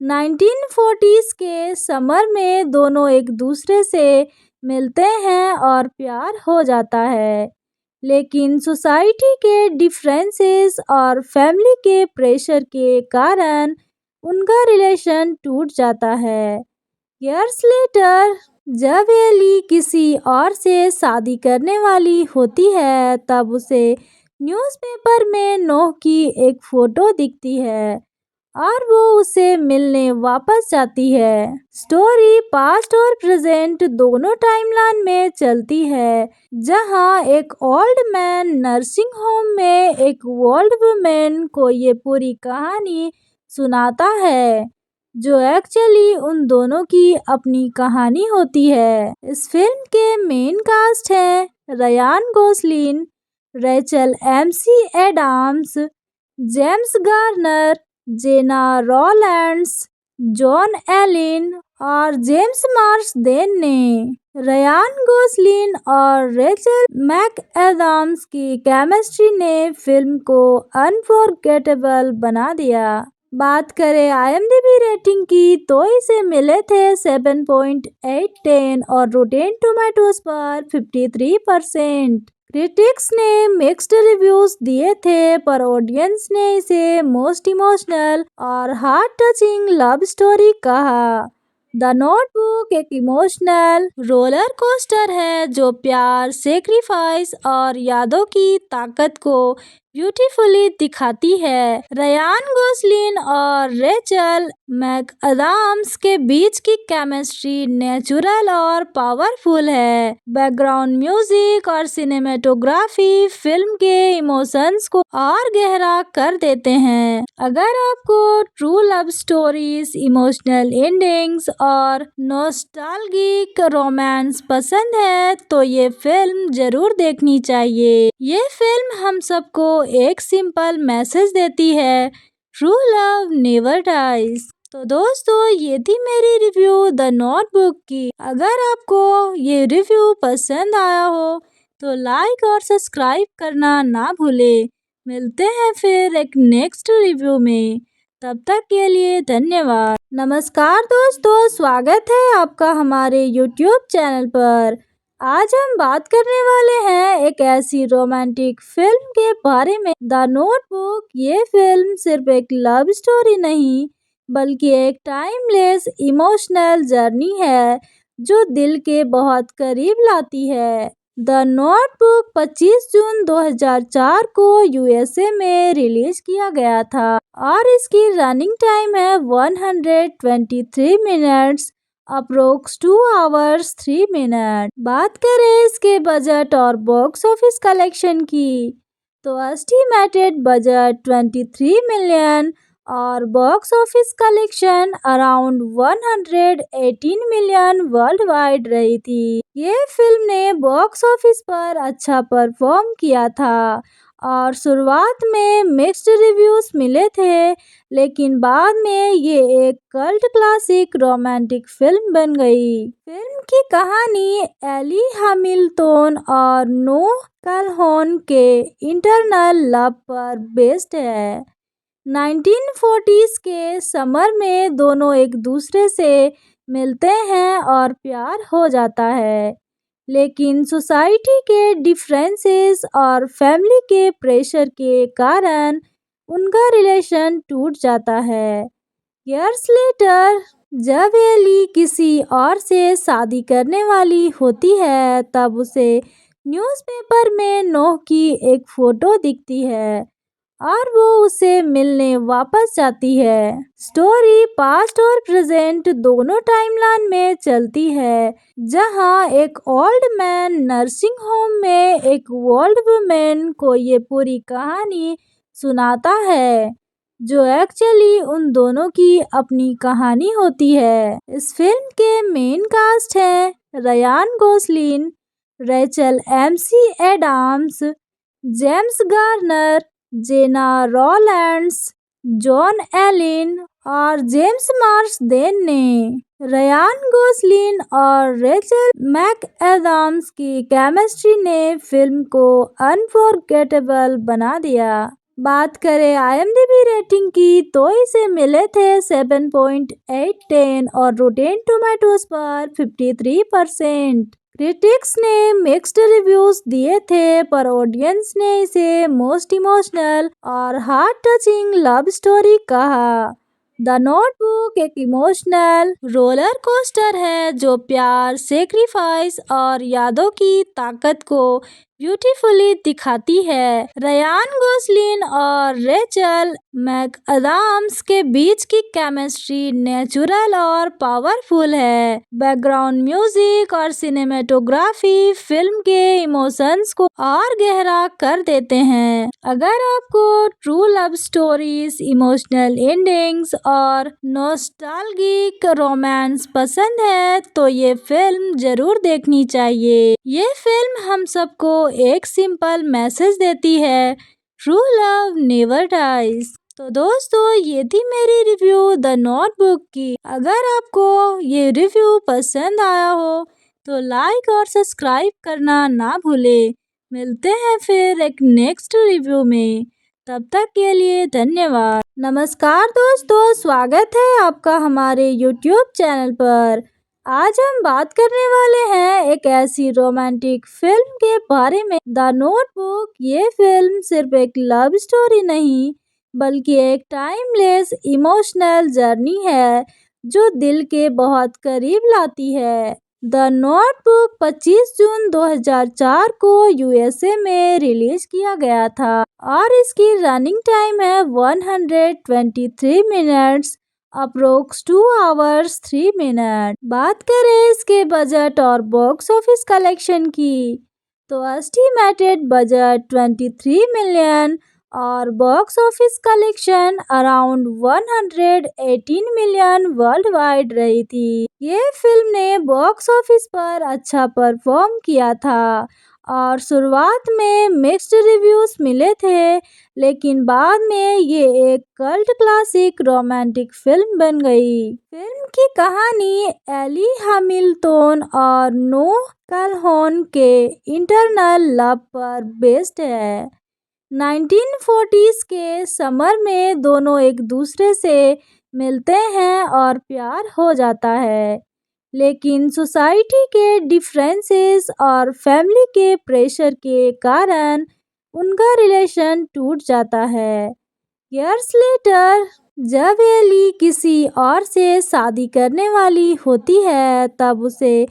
A: 1940s के समर में दोनों एक दूसरे से मिलते हैं और प्यार हो जाता है, लेकिन सोसाइटी के डिफरेंसेस और फैमिली के प्रेशर के कारण उनका रिलेशन टूट जाता है। ईयर्स लेटर, जब एली किसी और से शादी करने वाली होती है, तब उसे न्यूज़पेपर में नोह की एक फोटो दिखती है और वो उसे मिलने वापस जाती है। स्टोरी पास्ट और प्रेजेंट दोनों टाइमलाइन में चलती है, जहां एक ओल्ड मैन नर्सिंग होम में एक ओल्ड वुमेन को ये पूरी कहानी सुनाता है, जो एक्चुअली उन दोनों की अपनी कहानी होती है। इस फिल्म के मेन कास्ट हैं Ryan Gosling, Rachel McAdams, James Garner, Gena Rowlands, Joan Allen और जेम्स मार्सदेन ने। रयान गोसलिन और रेचल मैकएडम्स की केमिस्ट्री ने फिल्म को अनफॉरगेटेबल बना दिया। बात करें आईएमडीबी रेटिंग की, तो इसे मिले थे 7.8 और रोटेन टोमेटोज पर 53%। क्रिटिक्स ने मिक्स्ड रिव्यूज दिए थे, पर ऑडियंस ने इसे मोस्ट इमोशनल और हार्ट टचिंग लव स्टोरी कहा। द नोटबुक एक इमोशनल रोलर कोस्टर है जो प्यार, सेक्रीफाइस और यादों की ताकत को ब्यूटीफुली दिखाती है। रयान गोसलिन और रेचल मैकअडम्स के बीच की केमिस्ट्री नेचुरल और पावरफुल है। बैकग्राउंड म्यूजिक और सिनेमेटोग्राफी फिल्म के इमोशंस को और गहरा कर देते हैं। अगर आपको true love stories, emotional endings और नॉस्टैल्जिक रोमांस पसंद है, तो ये फिल्म जरूर देखनी चाहिए। ये फिल्म हम सबको एक सिंपल मैसेज देती है, ट्रू लव नेवर डाइज। तो दोस्तों, ये थी मेरी रिव्यू द नोटबुक की। अगर आपको ये रिव्यू पसंद आया हो तो लाइक और सब्सक्राइब करना ना भूले। मिलते हैं फिर एक नेक्स्ट रिव्यू में, तब तक के लिए धन्यवाद। नमस्कार दोस्तों, स्वागत है आपका हमारे YouTube चैनल पर। आज हम बात करने वाले हैं एक ऐसी रोमांटिक फिल्म के बारे में, द नोटबुक। ये फिल्म सिर्फ एक लव स्टोरी नहीं, बल्कि एक टाइमलेस इमोशनल जर्नी है जो दिल के बहुत करीब लाती है। द नोटबुक 25 जून 2004 को यूएसए में रिलीज किया गया था और इसकी रनिंग टाइम है 123 मिनट्स, अप्रोक्स 2 आवर्स 3 मिनट। बात करें इसके बजट और बॉक्स ऑफिस कलेक्शन की, तो एस्टिमेटेड बजट 23 मिलियन और box office collection around 118 million world wide रही थी। ये फिल्म ने बॉक्स ऑफिस पर अच्छा परफॉर्म किया था और शुरुआत में मिक्स्ड रिव्यूज मिले थे, लेकिन बाद में ये एक कल्ट क्लासिक रोमांटिक फिल्म बन गई। फिल्म की कहानी एली हैमिल्टन और नोह कैलहोन के इंटरनल लव पर बेस्ड है। 1940s के समर में दोनों एक दूसरे से मिलते हैं और प्यार हो जाता है, लेकिन सोसाइटी के डिफरेंसेस और फैमिली के प्रेशर के कारण उनका रिलेशन टूट जाता है। इयर्स लेटर, जब एली किसी और से शादी करने वाली होती है, तब उसे न्यूज़पेपर में नोह की एक फोटो दिखती है और वो उसे मिलने वापस जाती है। स्टोरी पास्ट और प्रेजेंट दोनों टाइमलाइन में चलती है, जहां एक ओल्ड मैन नर्सिंग होम में एक ओल्ड वुमेन को ये पूरी कहानी सुनाता है, जो एक्चुअली उन दोनों की अपनी कहानी होती है। इस फिल्म के मेन कास्ट हैं Ryan Gosling, Rachel McAdams, James Garner, Gena Rowlands, Joan Allen और जेम्स मार्सदेन ने। रयान गोसलिन और रेचल मैकएडम्स की केमिस्ट्री ने फिल्म को अनफॉरगेटेबल बना दिया। बात करें IMDb रेटिंग की, तो इसे मिले थे 7.8 और रोटेन टोमेटोज पर 53%। क्रिटिक्स ने मिक्स्ड रिव्यूज दिए थे, पर ऑडियंस ने इसे मोस्ट इमोशनल और हार्ट टचिंग लव स्टोरी कहा। द नोटबुक एक इमोशनल रोलर कोस्टर है जो प्यार, सेक्रीफाइस और यादों की ताकत को ब्यूटीफुली दिखाती है। रयान गोसलिन और रेचल मैकअडम्स के बीच की केमिस्ट्री नेचुरल और पावरफुल है। बैकग्राउंड म्यूजिक और सिनेमेटोग्राफी फिल्म के इमोशंस को और गहरा कर देते हैं। अगर आपको true love stories, emotional endings और नॉस्टैल्जिक रोमांस पसंद है, तो ये फिल्म जरूर देखनी चाहिए। ये फिल्म हम सबको एक सिंपल मैसेज देती है, ट्रू लव नेवर डाइज। तो दोस्तों, ये थी मेरी रिव्यू द नोटबुक की। अगर आपको ये रिव्यू पसंद आया हो तो लाइक और सब्सक्राइब करना ना भूले। मिलते हैं फिर एक नेक्स्ट रिव्यू में, तब तक के लिए धन्यवाद। नमस्कार दोस्तों, स्वागत है आपका हमारे YouTube चैनल पर। आज हम बात करने वाले हैं एक ऐसी रोमांटिक फिल्म के बारे में, द नोटबुक। ये फिल्म सिर्फ एक लव स्टोरी नहीं, बल्कि एक टाइमलेस इमोशनल जर्नी है जो दिल के बहुत करीब लाती है। द नोटबुक 25 जून 2004 को USA में रिलीज किया गया था और इसकी रनिंग टाइम है 123 मिनट्स, अप्रोक्स 2 आवर्स 3 मिनट। बात करें इसके बजट और बॉक्स ऑफिस कलेक्शन की, तो एस्टिमेटेड बजट 23 मिलियन और box office collection around 118 million world wide रही थी। ये फिल्म ने बॉक्स ऑफिस पर अच्छा परफॉर्म किया था और शुरुआत में मिक्स्ड रिव्यूज मिले थे, लेकिन बाद में ये एक कल्ट क्लासिक रोमांटिक फिल्म बन गई। फिल्म की कहानी एली हैमिल्टन और नोह कैलहोन के इंटरनल लव पर बेस्ड है। 1940s के समर में दोनों एक दूसरे से मिलते हैं और प्यार हो जाता है, लेकिन सोसाइटी के डिफरेंसेस और फैमिली के प्रेशर के कारण उनका रिलेशन टूट जाता है। इयर्स लेटर, जब एली किसी और से शादी करने वाली होती है, तब उसे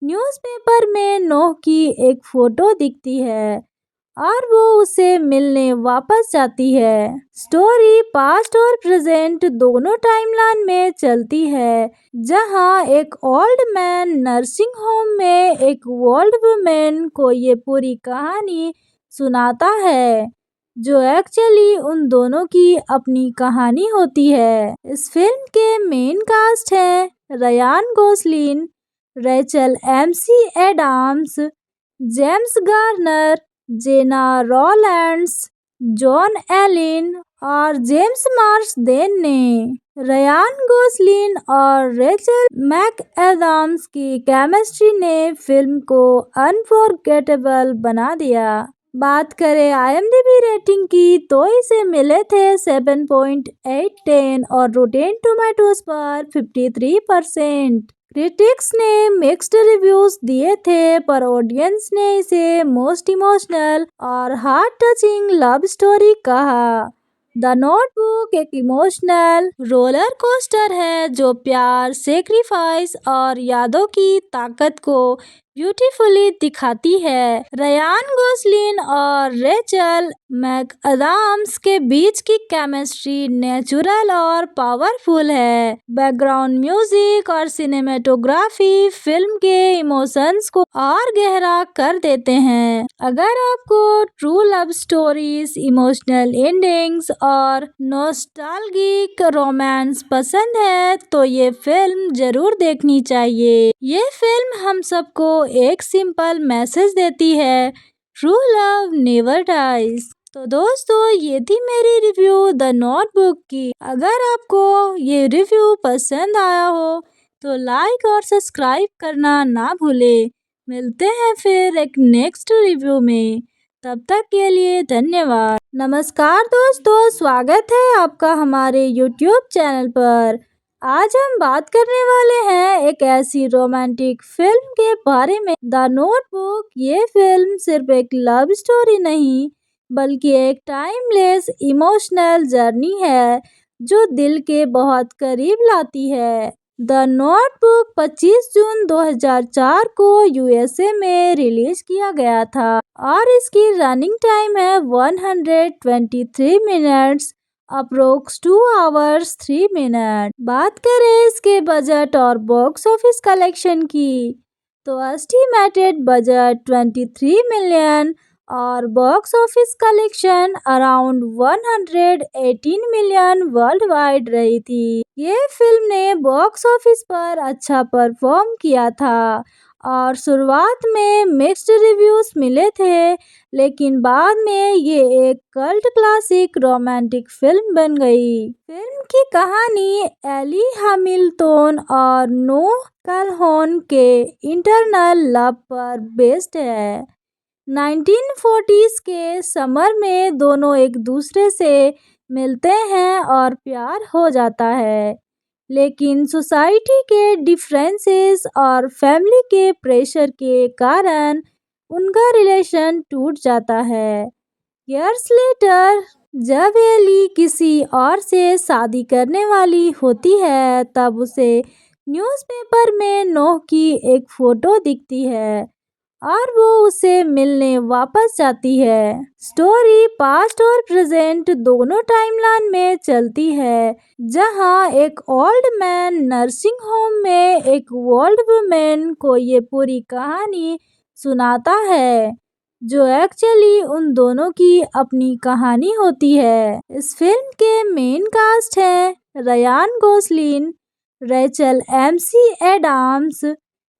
A: न्यूज़पेपर में नोह की एक फोटो दिखती है और वो उसे मिलने वापस जाती है। स्टोरी पास्ट और प्रेजेंट दोनों टाइमलाइन में चलती है, जहां एक ओल्ड मैन नर्सिंग होम में एक ओल्ड वुमेन को ये पूरी कहानी सुनाता है, जो एक्चुअली उन दोनों की अपनी कहानी होती है। इस फिल्म के मेन कास्ट हैं Ryan Gosling, Rachel McAdams, James Garner, Gena Rowlands, Joan Allen और जेम्स मार्सदेन ने। रयान गोसलिन और रेचल मैकएडम्स की केमिस्ट्री ने फिल्म को अनफॉरगेटेबल बना दिया। बात करें IMDb रेटिंग की तो इसे मिले थे 7.8 और रोटेन टोमेटोज पर 53%। क्रिटिक्स ने मिक्स्ड रिव्यूज दिए थे पर ऑडियंस ने इसे मोस्ट इमोशनल और हार्ट टचिंग लव स्टोरी कहा। द नोटबुक एक इमोशनल रोलर कोस्टर है जो प्यार, सेक्रीफाइस और यादों की ताकत को ब्यूटीफुली दिखाती है। रयान गोसलिन और रेचल मैकअडम्स के बीच की केमिस्ट्री नेचुरल और पावरफुल है। बैकग्राउंड म्यूजिक और सिनेमेटोग्राफी फिल्म के इमोशंस को और गहरा कर देते हैं। अगर आपको true love stories, emotional endings और नॉस्टैल्जिक रोमांस पसंद है तो ये फिल्म जरूर देखनी चाहिए। ये फिल्म हम सबको एक सिंपल मैसेज देती है, ट्रू लव नेवर डाइज। तो दोस्तों, ये थी मेरी रिव्यू द नोटबुक की। अगर आपको ये रिव्यू पसंद आया हो तो लाइक और सब्सक्राइब करना ना भूले। मिलते हैं फिर एक नेक्स्ट रिव्यू में, तब तक के लिए धन्यवाद। नमस्कार दोस्तों, स्वागत है आपका हमारे YouTube चैनल पर। आज हम बात करने वाले हैं एक ऐसी रोमांटिक फिल्म के बारे में, द नोटबुक। ये फिल्म सिर्फ एक लव स्टोरी नहीं बल्कि एक टाइमलेस इमोशनल जर्नी है जो दिल के बहुत करीब लाती है। द नोटबुक 25 जून 2004 को USA में रिलीज किया गया था और इसकी रनिंग टाइम है 123 मिनट्स, अप्रोक्स 2 आवर्स 3 मिनट। बात करें इसके बजट और बॉक्स ऑफिस कलेक्शन की तो एस्टिमेटेड बजट 23 मिलियन और box office collection around 118 million world wide रही थी। ये फिल्म ने बॉक्स ऑफिस पर अच्छा परफॉर्म किया था और शुरुआत में मिक्स्ड रिव्यूज मिले थे, लेकिन बाद में ये एक कल्ट क्लासिक रोमांटिक फिल्म बन गई। फिल्म की कहानी एली हैमिल्टन और नोह कैलहोन के इंटरनल लव पर बेस्ड है। 1940s के समर में दोनों एक दूसरे से मिलते हैं और प्यार हो जाता है, लेकिन सोसाइटी के डिफरेंसेस और फैमिली के प्रेशर के कारण उनका रिलेशन टूट जाता है। ईयर्स लेटर जब एली किसी और से शादी करने वाली होती है तब उसे न्यूज़पेपर में नोह की एक फोटो दिखती है और वो उसे मिलने वापस जाती है। स्टोरी पास्ट और प्रेजेंट दोनों टाइमलाइन में चलती है, जहां एक ओल्ड मैन नर्सिंग होम में एक ओल्ड वुमेन को ये पूरी कहानी सुनाता है, जो एक्चुअली उन दोनों की अपनी कहानी होती है। इस फिल्म के मेन कास्ट हैं Ryan Gosling, Rachel McAdams,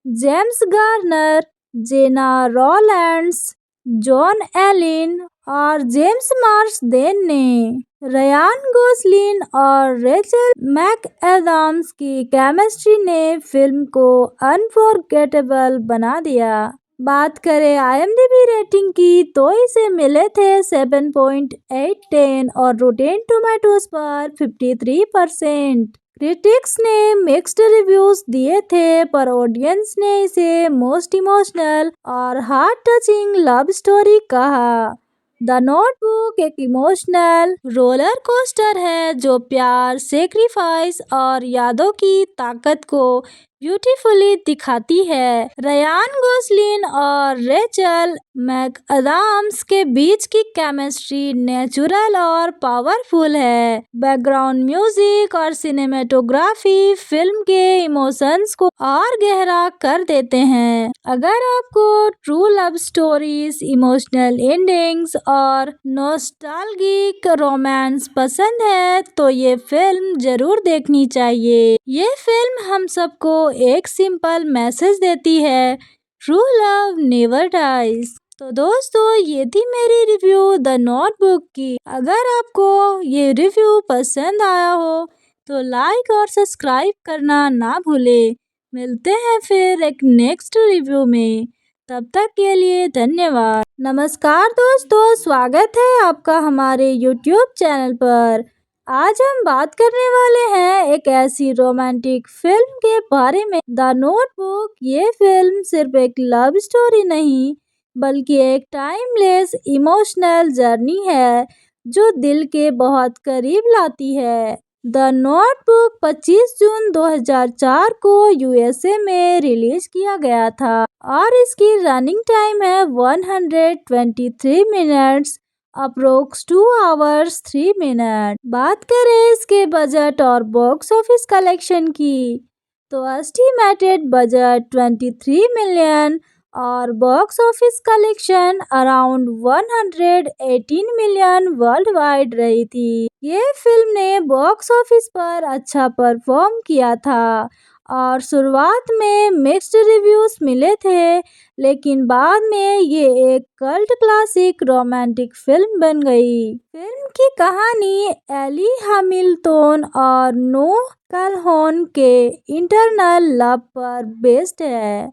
A: James Garner, Gena Rowlands, Joan Allen और जेम्स मार्सदेन ने। रयान गोसलिन और रेचल मैकएडम्स की केमिस्ट्री ने फिल्म को अनफॉरगेटेबल बना दिया। बात करें IMDb रेटिंग की तो इसे मिले थे 7.8 और रोटेन टोमेटोज पर 53%। क्रिटिक्स ने मिक्स्ड रिव्यूज दिए थे पर ऑडियंस ने इसे मोस्ट इमोशनल और हार्ट टचिंग लव स्टोरी कहा। द नोटबुक एक इमोशनल रोलर कोस्टर है जो प्यार, सेक्रीफाइस और यादों की ताकत को ब्यूटीफुली दिखाती है। रयान गोसलिन और रेचल मैकअडम्स के बीच की केमिस्ट्री नेचुरल और पावरफुल है। बैकग्राउंड म्यूजिक और सिनेमेटोग्राफी फिल्म के इमोशंस को और गहरा कर देते हैं। अगर आपको true love stories, emotional endings और नॉस्टैल्जिक रोमांस पसंद है तो ये फिल्म जरूर देखनी चाहिए। ये फिल्म हम सबको एक सिंपल मैसेज देती है, ट्रू लव नेवर डाइज। तो दोस्तों, ये थी मेरी रिव्यू द नोटबुक की। अगर आपको ये रिव्यू पसंद आया हो तो लाइक और सब्सक्राइब करना ना भूले। मिलते हैं फिर एक नेक्स्ट रिव्यू में, तब तक के लिए धन्यवाद। नमस्कार दोस्तों, स्वागत है आपका हमारे YouTube चैनल पर। आज हम बात करने वाले हैं एक ऐसी रोमांटिक फिल्म के बारे में, द नोटबुक। ये फिल्म सिर्फ एक लव स्टोरी नहीं, बल्कि एक टाइमलेस इमोशनल जर्नी है जो दिल के बहुत करीब लाती है। द नोटबुक 25 जून 2004 को यूएसए में रिलीज किया गया था और इसकी रनिंग टाइम है 123 मिनट्स, अप्रोक्स 2 आवर्स 3 मिनट। बात करें इसके बजट और बॉक्स ऑफिस कलेक्शन की, तो एस्टिमेटेड बजट 23 मिलियन और box office collection around 118 million world wide रही थी। ये फिल्म ने बॉक्स ऑफिस पर अच्छा परफॉर्म किया था और शुरुआत में मिक्स्ड रिव्यूज मिले थे, लेकिन बाद में ये एक कल्ट क्लासिक रोमांटिक फिल्म बन गई। फिल्म की कहानी एली हैमिल्टन और नोह कैलहोन के इंटरनल लव पर बेस्ड है।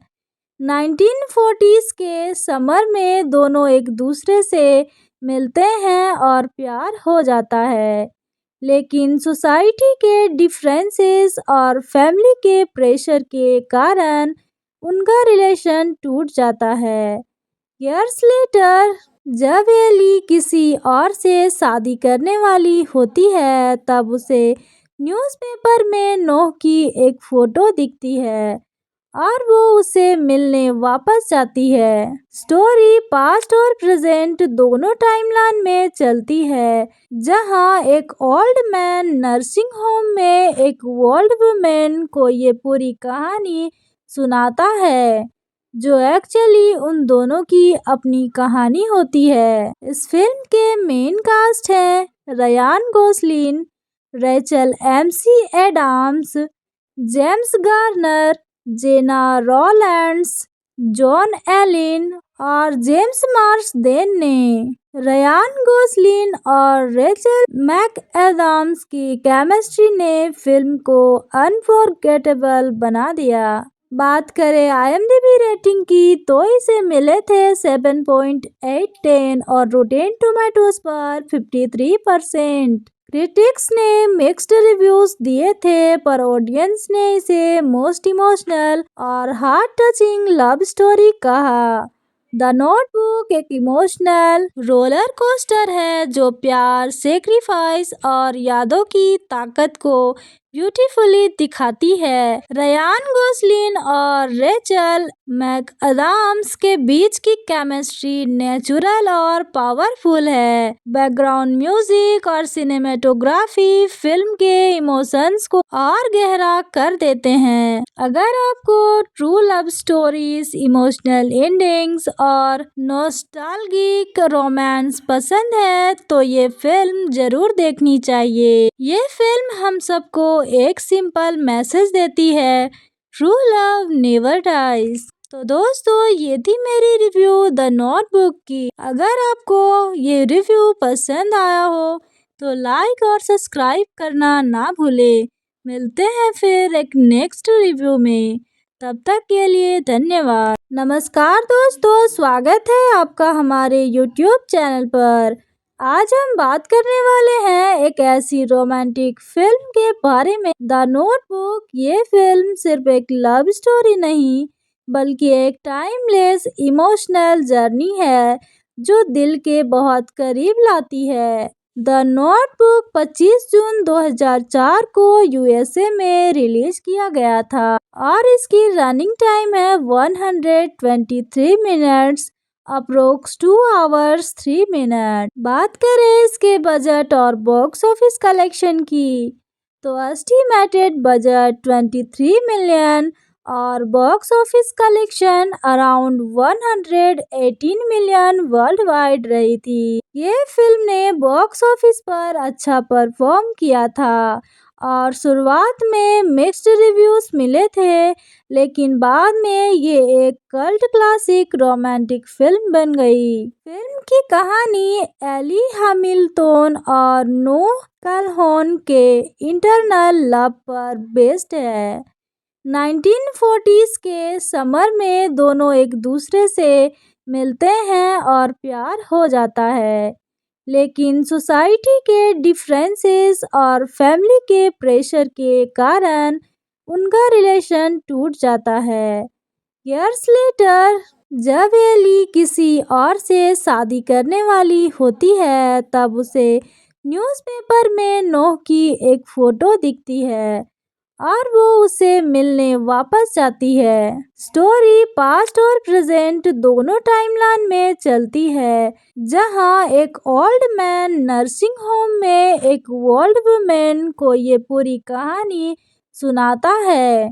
A: 1940s के समर में दोनों एक दूसरे से मिलते हैं और प्यार हो जाता है, लेकिन सोसाइटी के डिफरेंसेस और फैमिली के प्रेशर के कारण उनका रिलेशन टूट जाता है। ईयर्स लेटर, जब एली किसी और से शादी करने वाली होती है, तब उसे न्यूज़पेपर में नोह की एक फोटो दिखती है और वो उसे मिलने वापस जाती है। स्टोरी पास्ट और प्रेजेंट दोनों टाइमलाइन में चलती है, जहां एक ओल्ड मैन नर्सिंग होम में एक ओल्ड वुमेन को ये पूरी कहानी सुनाता है, जो एक्चुअली उन दोनों की अपनी कहानी होती है। इस फिल्म के मेन कास्ट हैं Ryan Gosling, Rachel McAdams, James Garner, Gena Rowlands, Joan Allen और जेम्स मार्सदेन ने। रयान गोसलिन और रेचल मैकएडम्स की केमिस्ट्री ने फिल्म को अनफॉरगेटेबल बना दिया। बात करें आईएमडीबी रेटिंग की, तो इसे मिले थे 7.8 और रोटेन टोमेटोज पर 53%। क्रिटिक्स ने मिक्स्ड रिव्यूज दिए थे, पर ऑडियंस ने इसे मोस्ट इमोशनल और हार्ट टचिंग लव स्टोरी कहा। द नोटबुक एक इमोशनल रोलर कोस्टर है जो प्यार, सेक्रीफाइस और यादों की ताकत को ब्यूटीफुली दिखाती है। रयान गोसलिन और रेचल मैकअडम्स के बीच की केमिस्ट्री नेचुरल और पावरफुल है। बैकग्राउंड म्यूजिक और सिनेमेटोग्राफी फिल्म के इमोशंस को और गहरा कर देते हैं। अगर आपको true love stories, emotional endings और नॉस्टैल्जिक रोमांस पसंद है, तो ये फिल्म जरूर देखनी चाहिए। ये फिल्म हम सबको एक सिंपल मैसेज देती है, ट्रू लव नेवर डाइज। तो दोस्तों, ये थी मेरी रिव्यू द नोटबुक की। अगर आपको ये रिव्यू पसंद आया हो तो लाइक और सब्सक्राइब करना ना भूले। मिलते हैं फिर एक नेक्स्ट रिव्यू में, तब तक के लिए धन्यवाद। नमस्कार दोस्तों, स्वागत है आपका हमारे YouTube चैनल पर। आज हम बात करने वाले हैं एक ऐसी रोमांटिक फिल्म के बारे में, द नोटबुक। ये फिल्म सिर्फ एक लव स्टोरी नहीं, बल्कि एक टाइमलेस इमोशनल जर्नी है जो दिल के बहुत करीब लाती है। द नोटबुक 25 जून 2004 को यूएसए में रिलीज किया गया था और इसकी रनिंग टाइम है 123 मिनट्स, अप्रोक्स 2 आवर्स 3 मिनट। बात करें इसके बजट और बॉक्स ऑफिस कलेक्शन की, तो एस्टिमेटेड बजट 23 मिलियन और box office collection around 118 million world wide रही थी। ये फिल्म ने बॉक्स ऑफिस पर अच्छा परफॉर्म किया था और शुरुआत में मिक्स्ड रिव्यूज मिले थे, लेकिन बाद में ये एक कल्ट क्लासिक रोमांटिक फिल्म बन गई। फिल्म की कहानी एली हैमिल्टन और नोह कैलहोन के इंटरनल लव पर बेस्ड है। 1940s के समर में दोनों एक दूसरे से मिलते हैं और प्यार हो जाता है, लेकिन सोसाइटी के डिफरेंसेस और फैमिली के प्रेशर के कारण उनका रिलेशन टूट जाता है। इयर्स लेटर, जब एली किसी और से शादी करने वाली होती है, तब उसे न्यूज़पेपर में नोह की एक फोटो दिखती है और वो उसे मिलने वापस जाती है। स्टोरी पास्ट और प्रेजेंट दोनों टाइमलाइन में चलती है, जहां एक ओल्ड मैन नर्सिंग होम में एक ओल्ड वुमेन को ये पूरी कहानी सुनाता है,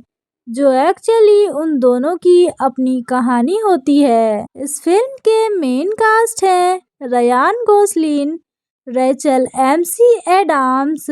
A: जो एक्चुअली उन दोनों की अपनी कहानी होती है। इस फिल्म के मेन कास्ट हैं Ryan Gosling, Rachel McAdams,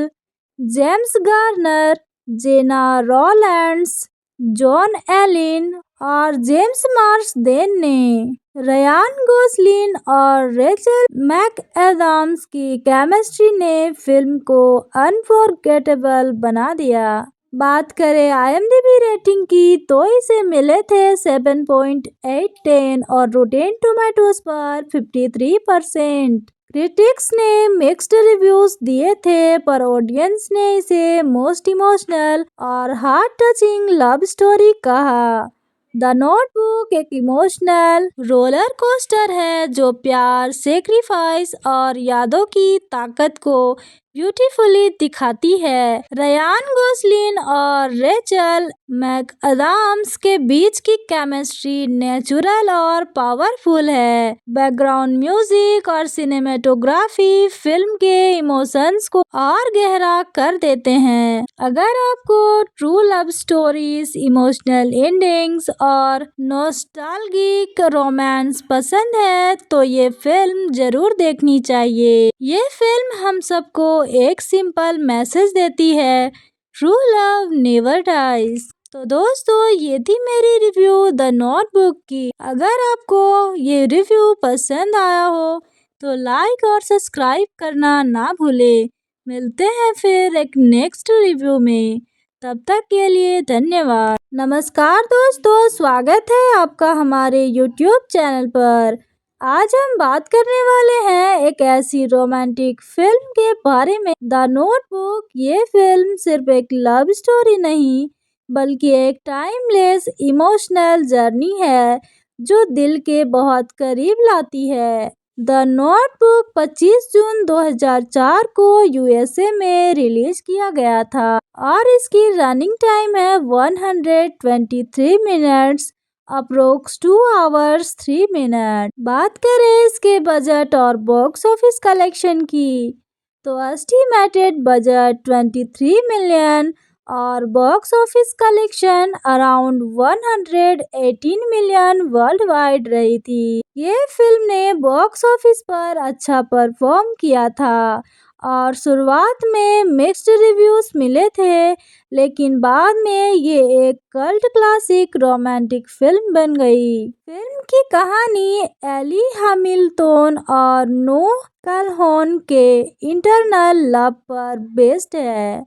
A: James Garner, Gena Rowlands, Joan Allen और जेम्स मार्सदेन ने। रयान गोसलिन और रेचल मैकएडम्स की केमिस्ट्री ने फिल्म को अनफॉरगेटेबल बना दिया। बात करें आईएमडीबी रेटिंग की तो इसे मिले थे 7.8 और रोटेन टोमेटोज पर 53%। क्रिटिक्स ने मिक्स्ड रिव्यूज दिए थे, पर ऑडियंस ने इसे मोस्ट इमोशनल और हार्ट टचिंग लव स्टोरी कहा। द नोटबुक एक इमोशनल रोलर कोस्टर है जो प्यार, सेक्रीफाइस और यादों की ताकत को ब्यूटीफुली दिखाती है। रयान गोसलिन और रेचल मैकअडम्स के बीच की केमिस्ट्री नेचुरल और पावरफुल है। बैकग्राउंड म्यूजिक और सिनेमेटोग्राफी फिल्म के इमोशंस को और गहरा कर देते हैं। अगर आपको true love stories, emotional endings और नॉस्टैल्जिक रोमांस पसंद है तो ये फिल्म जरूर देखनी चाहिए। ये फिल्म हम सबको एक सिंपल मैसेज देती है, ट्रू लव नेवर डाइज। तो दोस्तों, ये थी मेरी रिव्यू द नोटबुक की। अगर आपको ये रिव्यू पसंद आया हो तो लाइक और सब्सक्राइब करना ना भूले। मिलते हैं फिर एक नेक्स्ट रिव्यू में, तब तक के लिए धन्यवाद। नमस्कार दोस्तों, स्वागत है आपका हमारे YouTube चैनल पर। आज हम बात करने वाले हैं एक ऐसी रोमांटिक फिल्म के बारे में, द नोटबुक। ये फिल्म सिर्फ एक लव स्टोरी नहीं, बल्कि एक टाइमलेस इमोशनल जर्नी है जो दिल के बहुत करीब लाती है। द नोटबुक 25 जून 2004 को यूएसए में रिलीज किया गया था और इसकी रनिंग टाइम है 123 मिनट्स, अप्रोक्स 2 आवर्स 3 मिनट। बात करें इसके बजट और बॉक्स ऑफिस कलेक्शन की तो एस्टिमेटेड बजट 23 मिलियन और box office collection around 118 million world wide रही थी। ये फिल्म ने बॉक्स ऑफिस पर अच्छा परफॉर्म किया था और शुरुआत में मिक्स्ड रिव्यूज मिले थे, लेकिन बाद में ये एक कल्ट क्लासिक रोमांटिक फिल्म बन गई। फिल्म की कहानी एली हैमिल्टन और नोह कैलहोन के इंटरनल लव पर बेस्ड है।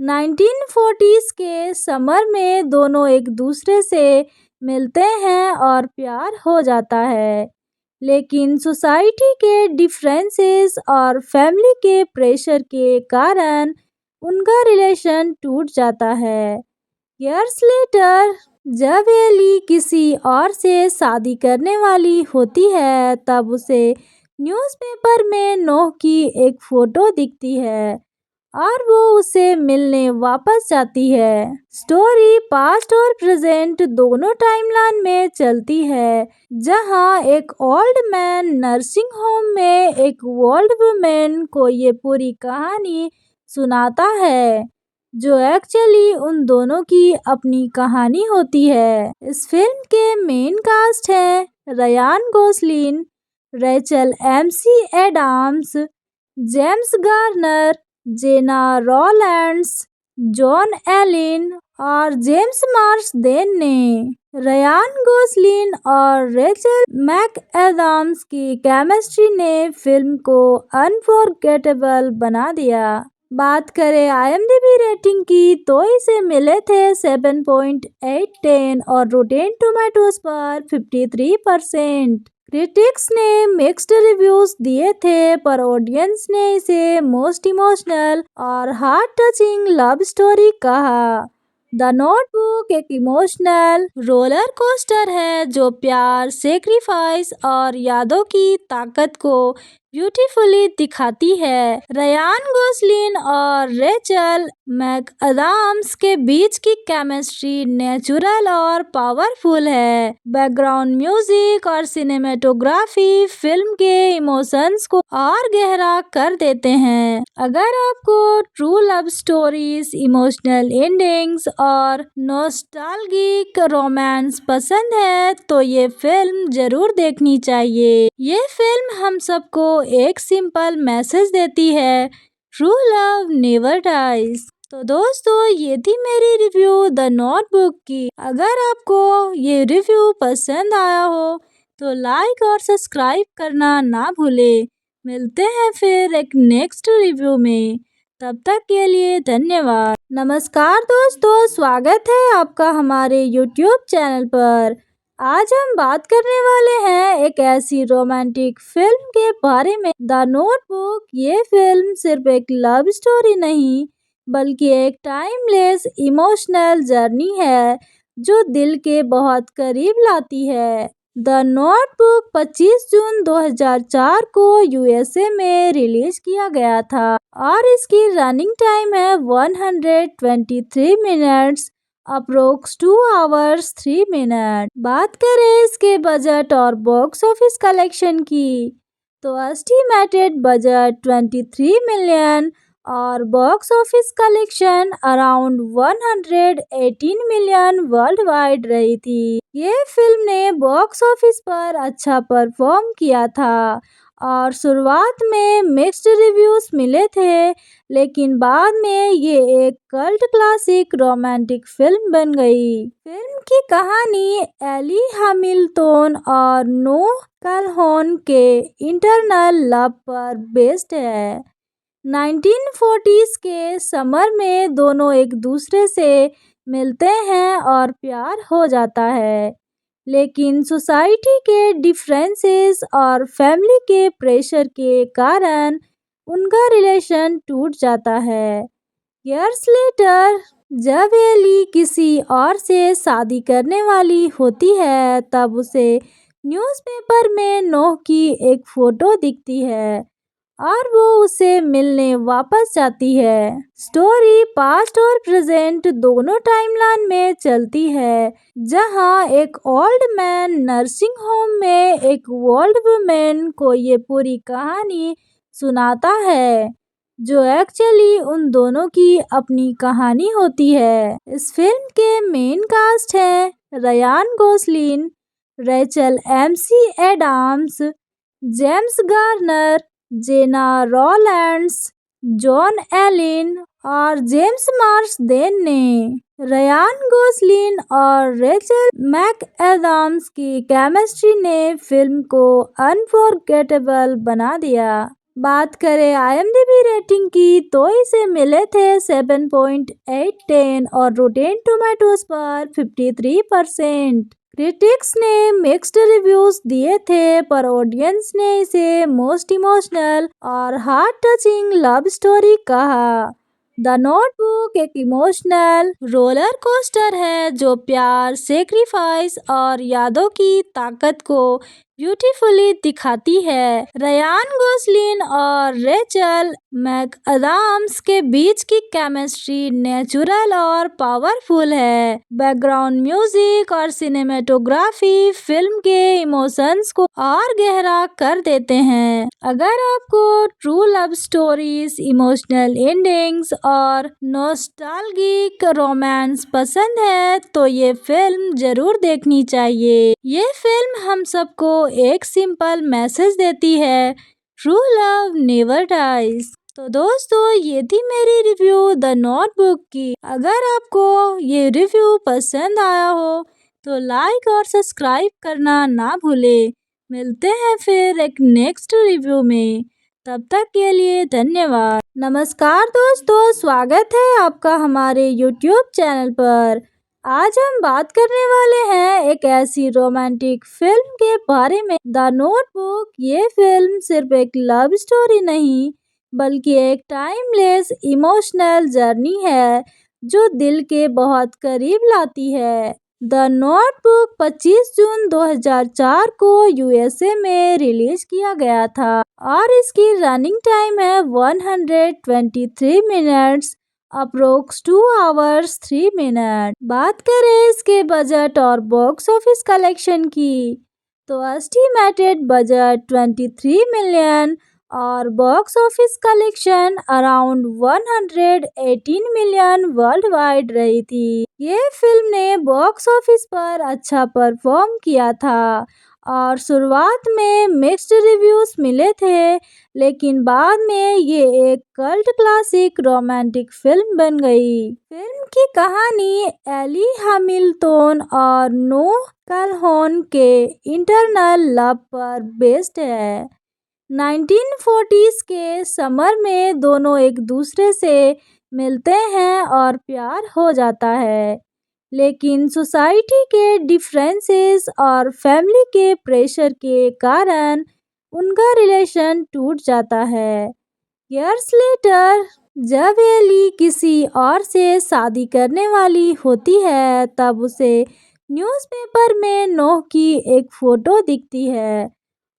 A: 1940s के समर में दोनों एक दूसरे से मिलते हैं और प्यार हो जाता है, लेकिन सोसाइटी के डिफरेंसेस और फैमिली के प्रेशर के कारण उनका रिलेशन टूट जाता है। इयर्स लेटर, जब एली किसी और से शादी करने वाली होती है, तब उसे न्यूज़पेपर में नोह की एक फोटो दिखती है और वो उसे मिलने वापस जाती है। स्टोरी पास्ट और प्रेजेंट दोनों टाइमलाइन में चलती है, जहां एक ओल्ड मैन नर्सिंग होम में एक ओल्ड वुमेन को ये पूरी कहानी सुनाता है, जो एक्चुअली उन दोनों की अपनी कहानी होती है। इस फिल्म के मेन कास्ट हैं Ryan Gosling, Rachel McAdams, James Garner, Gena Rowlands, Joan Allen और जेम्स मार्सदेन ने। रयान गोसलिन और रेचल मैकएडम्स की केमिस्ट्री ने फिल्म को अनफॉरगेटेबल बना दिया। बात करें IMDb रेटिंग की तो इसे मिले थे 7.8 और रोटेन टोमेटोज पर 53%। क्रिटिक्स ने मिक्स्ड रिव्यूज दिए थे पर ऑडियंस ने इसे मोस्ट इमोशनल और हार्ट टचिंग लव स्टोरी कहा। द नोटबुक एक इमोशनल रोलर कोस्टर है जो प्यार, सेक्रीफाइस और यादों की ताकत को ब्यूटीफुली दिखाती है। रयान गोसलिन और रेचल मैकअदाम्स के बीच की केमिस्ट्री नेचुरल और पावरफुल है। बैकग्राउंड म्यूजिक और सिनेमेटोग्राफी फिल्म के इमोशंस को और गहरा कर देते हैं। अगर आपको true love stories, emotional endings और नॉस्टैल्जिक रोमांस पसंद है तो ये फिल्म जरूर देखनी चाहिए। ये फिल्म हम सबको एक सिंपल मैसेज देती है, ट्रू लव नेवर डाइज। तो दोस्तों, ये थी मेरी रिव्यू द नोटबुक की। अगर आपको ये रिव्यू पसंद आया हो तो लाइक और सब्सक्राइब करना ना भूले। मिलते हैं फिर एक नेक्स्ट रिव्यू में, तब तक के लिए धन्यवाद। नमस्कार दोस्तों, स्वागत है आपका हमारे YouTube चैनल पर। आज हम बात करने वाले हैं एक ऐसी रोमांटिक फिल्म के बारे में, द नोटबुक। ये फिल्म सिर्फ एक लव स्टोरी नहीं बल्कि एक टाइमलेस इमोशनल जर्नी है जो दिल के बहुत करीब लाती है। द नोटबुक 25 जून 2004 को USA में रिलीज किया गया था और इसकी रनिंग टाइम है 123 मिनट्स, अप्रोक्स 2 आवर्स 3 मिनट। बात करें इसके बजट और बॉक्स ऑफिस कलेक्शन की तो एस्टिमेटेड बजट 23 मिलियन और box office collection around 118 million world wide रही थी। ये फिल्म ने बॉक्स ऑफिस पर अच्छा परफॉर्म किया था और शुरुआत में मिक्स्ड रिव्यूज मिले थे, लेकिन बाद में ये एक कल्ट क्लासिक रोमांटिक फिल्म बन गई। फिल्म की कहानी एली हैमिल्टन और नोह कैलहोन के इंटरनल लव पर बेस्ड है। 1940s के समर में दोनों एक दूसरे से मिलते हैं और प्यार हो जाता है, लेकिन सोसाइटी के डिफरेंसेस और फैमिली के प्रेशर के कारण उनका रिलेशन टूट जाता है। इयर्स लेटर जब एली किसी और से शादी करने वाली होती है तब उसे न्यूज़पेपर में नोह की एक फोटो दिखती है और वो उसे मिलने वापस जाती है। स्टोरी पास्ट और प्रेजेंट दोनों टाइमलाइन में चलती है, जहां एक ओल्ड मैन नर्सिंग होम में एक ओल्ड वुमेन को ये पूरी कहानी सुनाता है, जो एक्चुअली उन दोनों की अपनी कहानी होती है। इस फिल्म के मेन कास्ट हैं Ryan Gosling, Rachel MC Adams, James Garner, Gena Rowlands, Joan Allen और जेम्स मार्सदेन ने। रयान गोसलिन और रेचल मैकएडम्स की केमिस्ट्री ने फिल्म को अनफॉरगेटेबल बना दिया। बात करें IMDb रेटिंग की तो इसे मिले थे 7.8 और रोटेन टोमेटोज पर 53%। क्रिटिक्स ने मिक्स्ड रिव्यूज दिए थे पर ऑडियंस ने इसे मोस्ट इमोशनल और हार्ट टचिंग लव स्टोरी कहा। द नोटबुक एक इमोशनल रोलर कोस्टर है जो प्यार, सेक्रीफाइस और यादों की ताकत को ब्यूटीफुली दिखाती है। रयान गोसलिन और रेचल मैकअदाम्स के बीच की केमिस्ट्री नेचुरल और पावरफुल है। बैकग्राउंड म्यूजिक और सिनेमेटोग्राफी फिल्म के इमोशंस को और गहरा कर देते हैं। अगर आपको true love stories, emotional endings और नॉस्टैल्जिक रोमांस पसंद है तो ये फिल्म जरूर देखनी चाहिए। ये फिल्म हम सबको एक सिंपल मैसेज देती है, ट्रू लव नेवर डाइज। तो दोस्तों, ये थी मेरी रिव्यू द नोटबुक की। अगर आपको ये रिव्यू पसंद आया हो तो लाइक और सब्सक्राइब करना ना भूले। मिलते हैं फिर एक नेक्स्ट रिव्यू में, तब तक के लिए धन्यवाद। नमस्कार दोस्तों, स्वागत है आपका हमारे YouTube चैनल पर। आज हम बात करने वाले हैं एक ऐसी रोमांटिक फिल्म के बारे में, द नोटबुक। ये फिल्म सिर्फ एक लव स्टोरी नहीं, बल्कि एक टाइमलेस इमोशनल जर्नी है जो दिल के बहुत करीब लाती है। द नोटबुक 25 जून 2004 को यूएसए में रिलीज किया गया था और इसकी रनिंग टाइम है 123 मिनट्स, अप्रोक्स 2 आवर्स 3 मिनट। बात करें इसके बजट और बॉक्स ऑफिस कलेक्शन की, तो एस्टिमेटेड बजट 23 मिलियन और box office collection around 118 million world wide रही थी। ये फिल्म ने बॉक्स ऑफिस पर अच्छा परफॉर्म किया था और शुरुआत में मिक्स्ड रिव्यूज मिले थे, लेकिन बाद में ये एक कल्ट क्लासिक रोमांटिक फिल्म बन गई। फिल्म की कहानी एली हैमिल्टन और नोह कैलहोन के इंटरनल लव पर बेस्ड है। 1940s के समर में दोनों एक दूसरे से मिलते हैं और प्यार हो जाता है, लेकिन सोसाइटी के डिफरेंसेस और फैमिली के प्रेशर के कारण उनका रिलेशन टूट जाता है। इयर्स लेटर, जब एली किसी और से शादी करने वाली होती है, तब उसे न्यूज़पेपर में नोह की एक फोटो दिखती है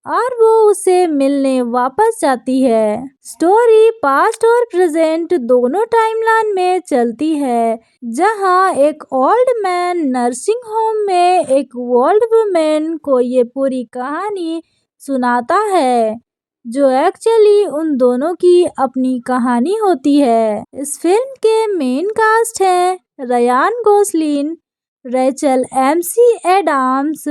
A: और वो उसे मिलने वापस जाती है। स्टोरी पास्ट और प्रेजेंट दोनों टाइमलाइन में चलती है, जहां एक ओल्ड मैन नर्सिंग होम में एक ओल्ड वुमेन को ये पूरी कहानी सुनाता है, जो एक्चुअली उन दोनों की अपनी कहानी होती है। इस फिल्म के मेन कास्ट हैं Ryan Gosling, Rachel McAdams,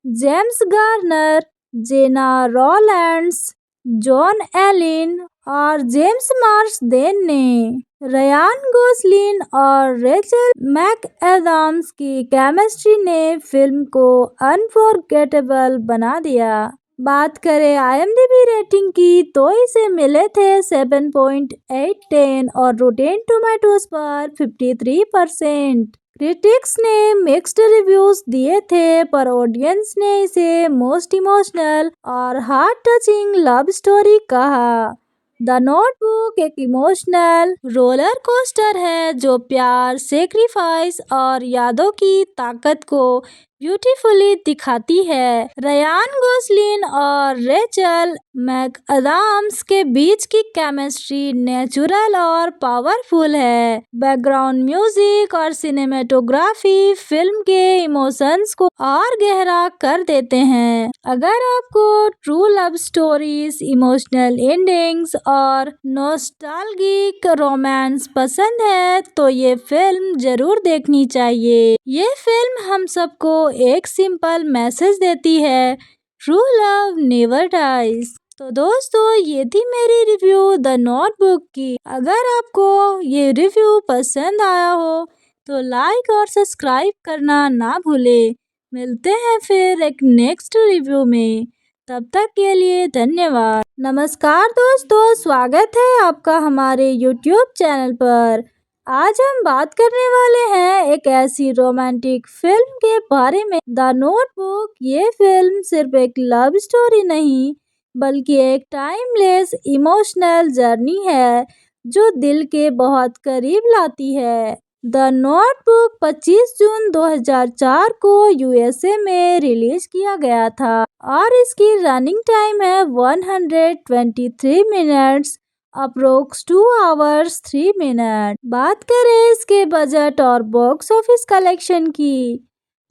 A: James Garner, Gena Rowlands, Joan Allen और जेम्स मार्सदेन ने। रयान गोसलिन और रेचल मैकएडम्स की केमिस्ट्री ने फिल्म को अनफॉरगेटेबल बना दिया। बात करें आईएमडीबी रेटिंग की, तो इसे मिले थे 7.8 और रोटेन टोमेटोज पर 53%। क्रिटिक्स ने मिक्स्ड रिव्यूज दिए थे, पर ऑडियंस ने इसे मोस्ट इमोशनल और हार्ट टचिंग लव स्टोरी कहा। द नोटबुक एक इमोशनल रोलर कोस्टर है जो प्यार, सेक्रीफाइस और यादों की ताकत को ब्यूटीफुली दिखाती है। रयान गोसलिन और रेचल मैकअडम्स के बीच की केमिस्ट्री नेचुरल और पावरफुल है। बैकग्राउंड म्यूजिक और सिनेमेटोग्राफी फिल्म के इमोशंस को और गहरा कर देते हैं। अगर आपको true love stories, emotional endings और नॉस्टैल्जिक रोमांस पसंद है, तो ये फिल्म जरूर देखनी चाहिए। ये फिल्म हम सबको एक सिंपल मैसेज देती है, ट्रू लव नेवर डाइज। तो दोस्तों, ये थी मेरी रिव्यू द नोटबुक की। अगर आपको ये रिव्यू पसंद आया हो तो लाइक और सब्सक्राइब करना ना भूले। मिलते हैं फिर एक नेक्स्ट रिव्यू में, तब तक के लिए धन्यवाद। नमस्कार दोस्तों, स्वागत है आपका हमारे YouTube चैनल पर। आज हम बात करने वाले हैं एक ऐसी रोमांटिक फिल्म के बारे में, द नोटबुक। ये फिल्म सिर्फ एक लव स्टोरी नहीं, बल्कि एक टाइमलेस इमोशनल जर्नी है जो दिल के बहुत करीब लाती है। द नोटबुक 25 जून 2004 को यूएसए में रिलीज किया गया था और इसकी रनिंग टाइम है 123 मिनट्स, अप्रोक्स 2 आवर्स 3 मिनट। बात करें इसके बजट और बॉक्स ऑफिस कलेक्शन की,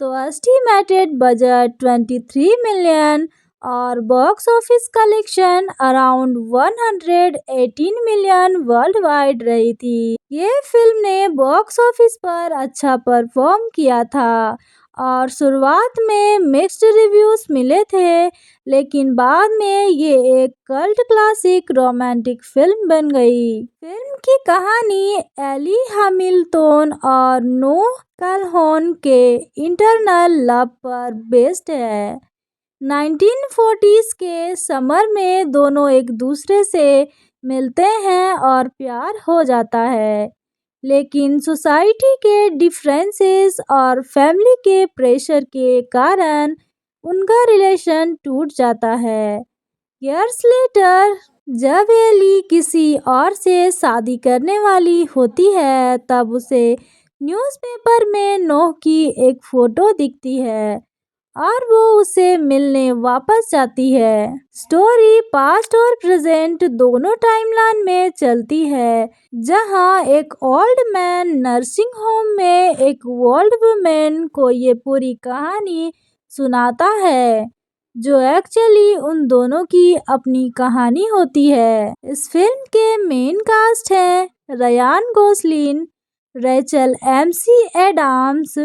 A: तो एस्टिमेटेड बजट 23 मिलियन और box office collection around 118 million world wide रही थी। ये फिल्म ने बॉक्स ऑफिस पर अच्छा परफॉर्म किया था और शुरुआत में मिक्स्ड रिव्यूज मिले थे, लेकिन बाद में ये एक कल्ट क्लासिक रोमांटिक फिल्म बन गई। फिल्म की कहानी एली हैमिल्टन और नोह कैलहोन के इंटरनल लव पर बेस्ड है। 1940s के समर में दोनों एक दूसरे से मिलते हैं और प्यार हो जाता है। लेकिन सोसाइटी के डिफरेंसेस और फैमिली के प्रेशर के कारण उनका रिलेशन टूट जाता है। इयर्स लेटर जब एली किसी और से शादी करने वाली होती है तब उसे न्यूज़पेपर में नोह की एक फोटो दिखती है और वो उसे मिलने वापस जाती है। स्टोरी पास्ट और प्रेजेंट दोनों टाइमलाइन में चलती है, जहां एक ओल्ड मैन नर्सिंग होम में एक ओल्ड वुमेन को ये पूरी कहानी सुनाता है, जो एक्चुअली उन दोनों की अपनी कहानी होती है। इस फिल्म के मेन कास्ट हैं Ryan Gosling, Rachel McAdams,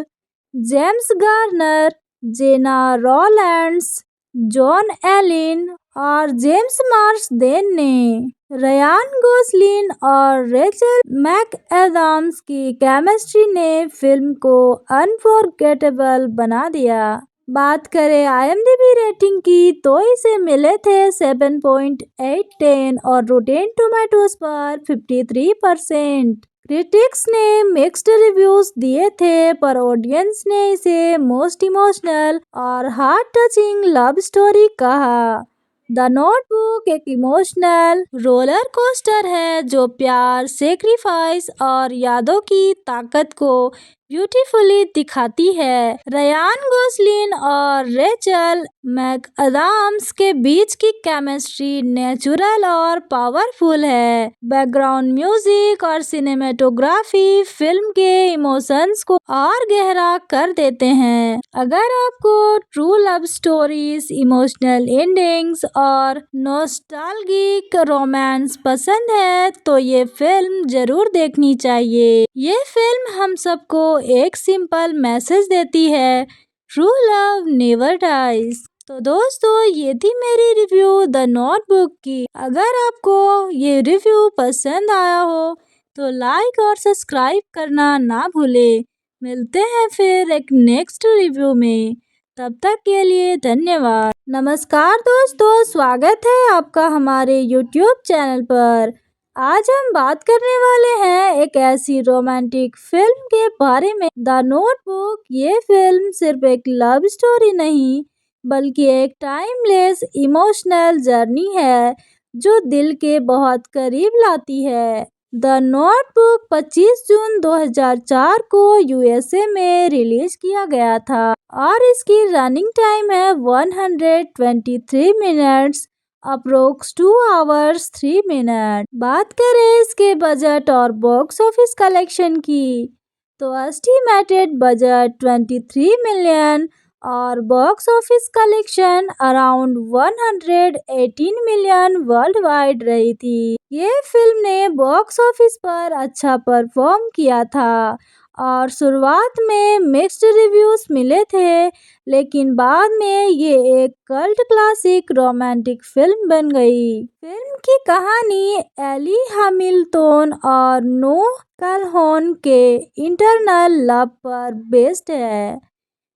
A: James Garner, Gena Rowlands, Joan Allen और जेम्स मार्सदेन ने। रयान गोसलिन और रेचल मैकएडम्स की केमिस्ट्री ने फिल्म को अनफॉरगेटेबल बना दिया। बात करें IMDb रेटिंग की तो इसे मिले थे 7.8 और रोटेन टोमेटोज पर 53%। क्रिटिक्स ने मिक्स्ड रिव्यूज दिए थे, पर ऑडियंस ने इसे मोस्ट इमोशनल और हार्ट टचिंग लव स्टोरी कहा। द नोटबुक एक इमोशनल रोलर कोस्टर है जो प्यार, सेक्रीफाइस और यादों की ताकत को ब्यूटीफुली दिखाती है। रयान गोसलिन और रेचल मैकअडम्स के बीच की केमिस्ट्री नेचुरल और पावरफुल है। बैकग्राउंड म्यूजिक और सिनेमेटोग्राफी फिल्म के इमोशंस को और गहरा कर देते हैं। अगर आपको true love stories, emotional endings और नॉस्टैल्जिक रोमांस पसंद है तो ये फिल्म जरूर देखनी चाहिए। ये फिल्म हम सबको एक सिंपल मैसेज देती है, ट्रू लव नेवर डाइज। तो दोस्तों, ये थी मेरी रिव्यू द नोटबुक की। अगर आपको ये रिव्यू पसंद आया हो तो लाइक और सब्सक्राइब करना ना भूले। मिलते हैं फिर एक नेक्स्ट रिव्यू में, तब तक के लिए धन्यवाद। नमस्कार दोस्तों, स्वागत है आपका हमारे यूट्यूब चैनल पर। आज हम बात करने वाले हैं एक ऐसी रोमांटिक फिल्म के बारे में, द नोटबुक। ये फिल्म सिर्फ एक लव स्टोरी नहीं बल्कि एक टाइमलेस इमोशनल जर्नी है जो दिल के बहुत करीब लाती है। द नोटबुक 25 जून 2004 को USA में रिलीज किया गया था और इसकी रनिंग टाइम है 123 मिनट्स, अप्रोक्स 2 आवर्स 3 मिनट। बात करें इसके बजट और बॉक्स ऑफिस कलेक्शन की तो एस्टिमेटेड बजट 23 मिलियन और box office collection around 118 million world wide रही थी। ये फिल्म ने बॉक्स ऑफिस पर अच्छा परफॉर्म किया था और शुरुआत में मिक्स्ड रिव्यूज मिले थे, लेकिन बाद में ये एक कल्ट क्लासिक रोमांटिक फिल्म बन गई। फिल्म की कहानी एली हैमिल्टन और नोह कैलहोन के इंटरनल लव पर बेस्ड है।